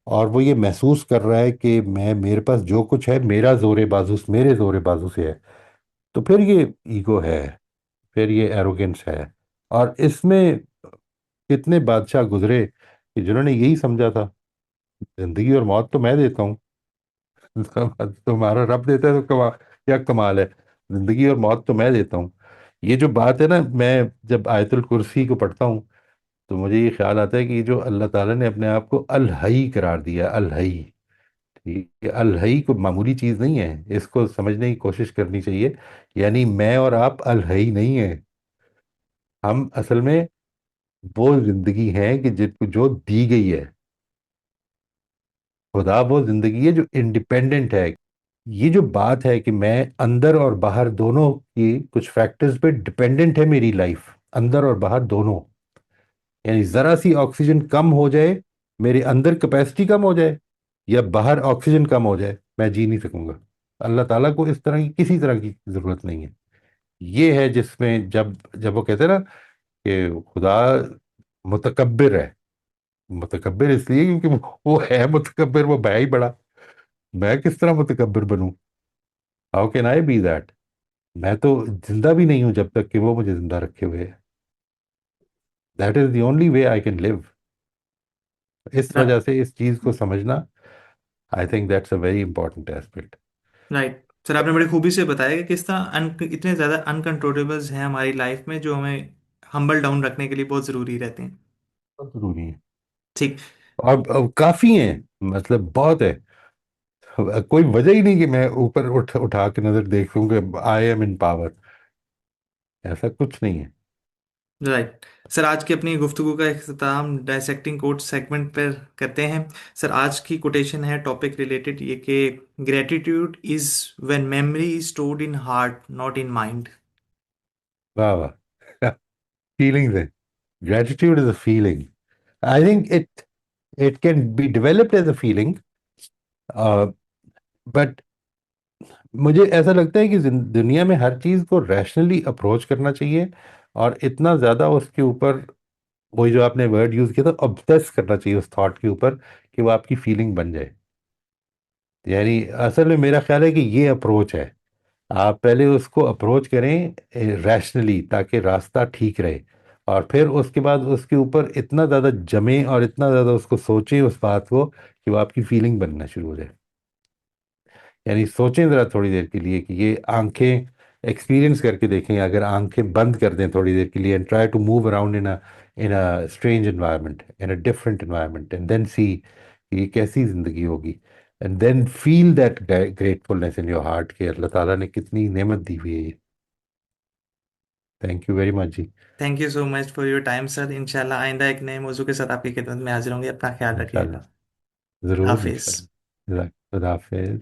और वो ये महसूस कर रहा है कि मैं, मेरे पास जो कुछ है मेरा जोरे बाजू, मेरे जोरे बाजू से है। तो फिर ये ईगो है, फिर ये एरोगेंस है। और इसमें कितने बादशाह गुजरे कि जिन्होंने यही समझा था, जिंदगी और मौत तो मैं देता हूँ। तुम्हारा रब देता है तो क्या कमाल है, जिंदगी और मौत तो मैं देता हूँ। ये जो बात है ना, मैं जब आयतुल कुर्सी को पढ़ता हूँ तो मुझे ये ख्याल आता है कि जो अल्लाह ताला ने अपने आप को अल हई करार दिया, अल हई। ठीक है, अल हई को मामूली चीज नहीं है, इसको समझने की कोशिश करनी चाहिए। यानी मैं और आप अल हई नहीं है, हम असल में वो जिंदगी है कि जिसको जो दी गई है। खुदा वो जिंदगी है जो इंडिपेंडेंट है। ये जो बात है कि मैं अंदर और बाहर दोनों की कुछ फैक्टर्स पे डिपेंडेंट है मेरी लाइफ, अंदर और बाहर दोनों। यानी जरा सी ऑक्सीजन कम हो जाए, मेरे अंदर कैपेसिटी कम हो जाए, या बाहर ऑक्सीजन कम हो जाए, मैं जी नहीं सकूंगा। अल्लाह ताला को इस तरह की किसी तरह की जरूरत नहीं है। ये है जिसमें जब जब वो कहते हैं ना कि खुदा मुतकब्बिर है। मुतकब्बिर इसलिए क्योंकि वो है मुतकब्बिर, वो है ही बड़ा। मैं किस तरह मुतकब्बिर बनूं? How can I be that? मैं तो जिंदा भी नहीं हूं जब तक कि वो मुझे जिंदा रखे हुए है। That is the only way I can live. इस वजह से इस चीज को समझना, I think that's a very important aspect. Right sir, आपने बड़ी खूबी से बताया कि किस तरह इतने ज़्यादा अनकंट्रोलेबल्स हैं हमारी लाइफ में जो हमें हम्बल डाउन रखने के लिए बहुत ज़रूरी रहते हैं। बहुत जरूरी है। ठीक। और काफी है, मतलब बहुत है। कोई वजह ही नहीं कि मैं ऊपर उठा के नजर देखूं कि आई एम इन पावर। ऐसा कुछ नहीं है। राइट सर, आज की अपनी गुफ्तगू का इख्तिताम डायसेक्टिंग कोट सेगमेंट पर करते हैं। सर, आज की कोटेशन है टॉपिक रिलेटेड ये कि gratitude is when memory is stored in heart not in mind. वाह वाह। फीलिंग्स है। Gratitude is a feeling. I think it can be developed as a feeling, but मुझे ऐसा लगता है कि दुनिया में हर चीज को रैशनली अप्रोच करना चाहिए, और इतना ज्यादा उसके ऊपर, वही जो आपने वर्ड यूज किया था, ऑब्सेस करना चाहिए उस थॉट के ऊपर कि वो आपकी फीलिंग बन जाए। यानी असल में मेरा ख्याल है कि ये अप्रोच है। आप पहले उसको अप्रोच करें रैशनली, ताकि रास्ता ठीक रहे, और फिर उसके बाद उसके ऊपर इतना ज़्यादा जमे और इतना ज़्यादा उसको सोचें उस बात को कि वो आपकी फीलिंग बनना शुरू हो जाए। यानी सोचें ज़रा थोड़ी देर के लिए कि ये आंखें एक्सपीरियंस करके देखें, अगर आंखें बंद कर दें थोड़ी देर के लिए, and try to move around in a strange environment, in a different environment, and then see ये कैसी ज़िंदगी होगी। And then feel that gratefulness in your heart कि अल्लाह ताला ने कितनी नेमत दी हुई है। Thank you very much ji. Thank you so much for your time sir. इंशाल्लाह आइंदा एक नए मौजू के साथ आपकी खिदमत में हाजिर होंगे। अपना ख्याल रखिएगा। इंशाल्लाह। ज़रूर हाफिज। इंशाल्लाह। खुदा हाफिज़।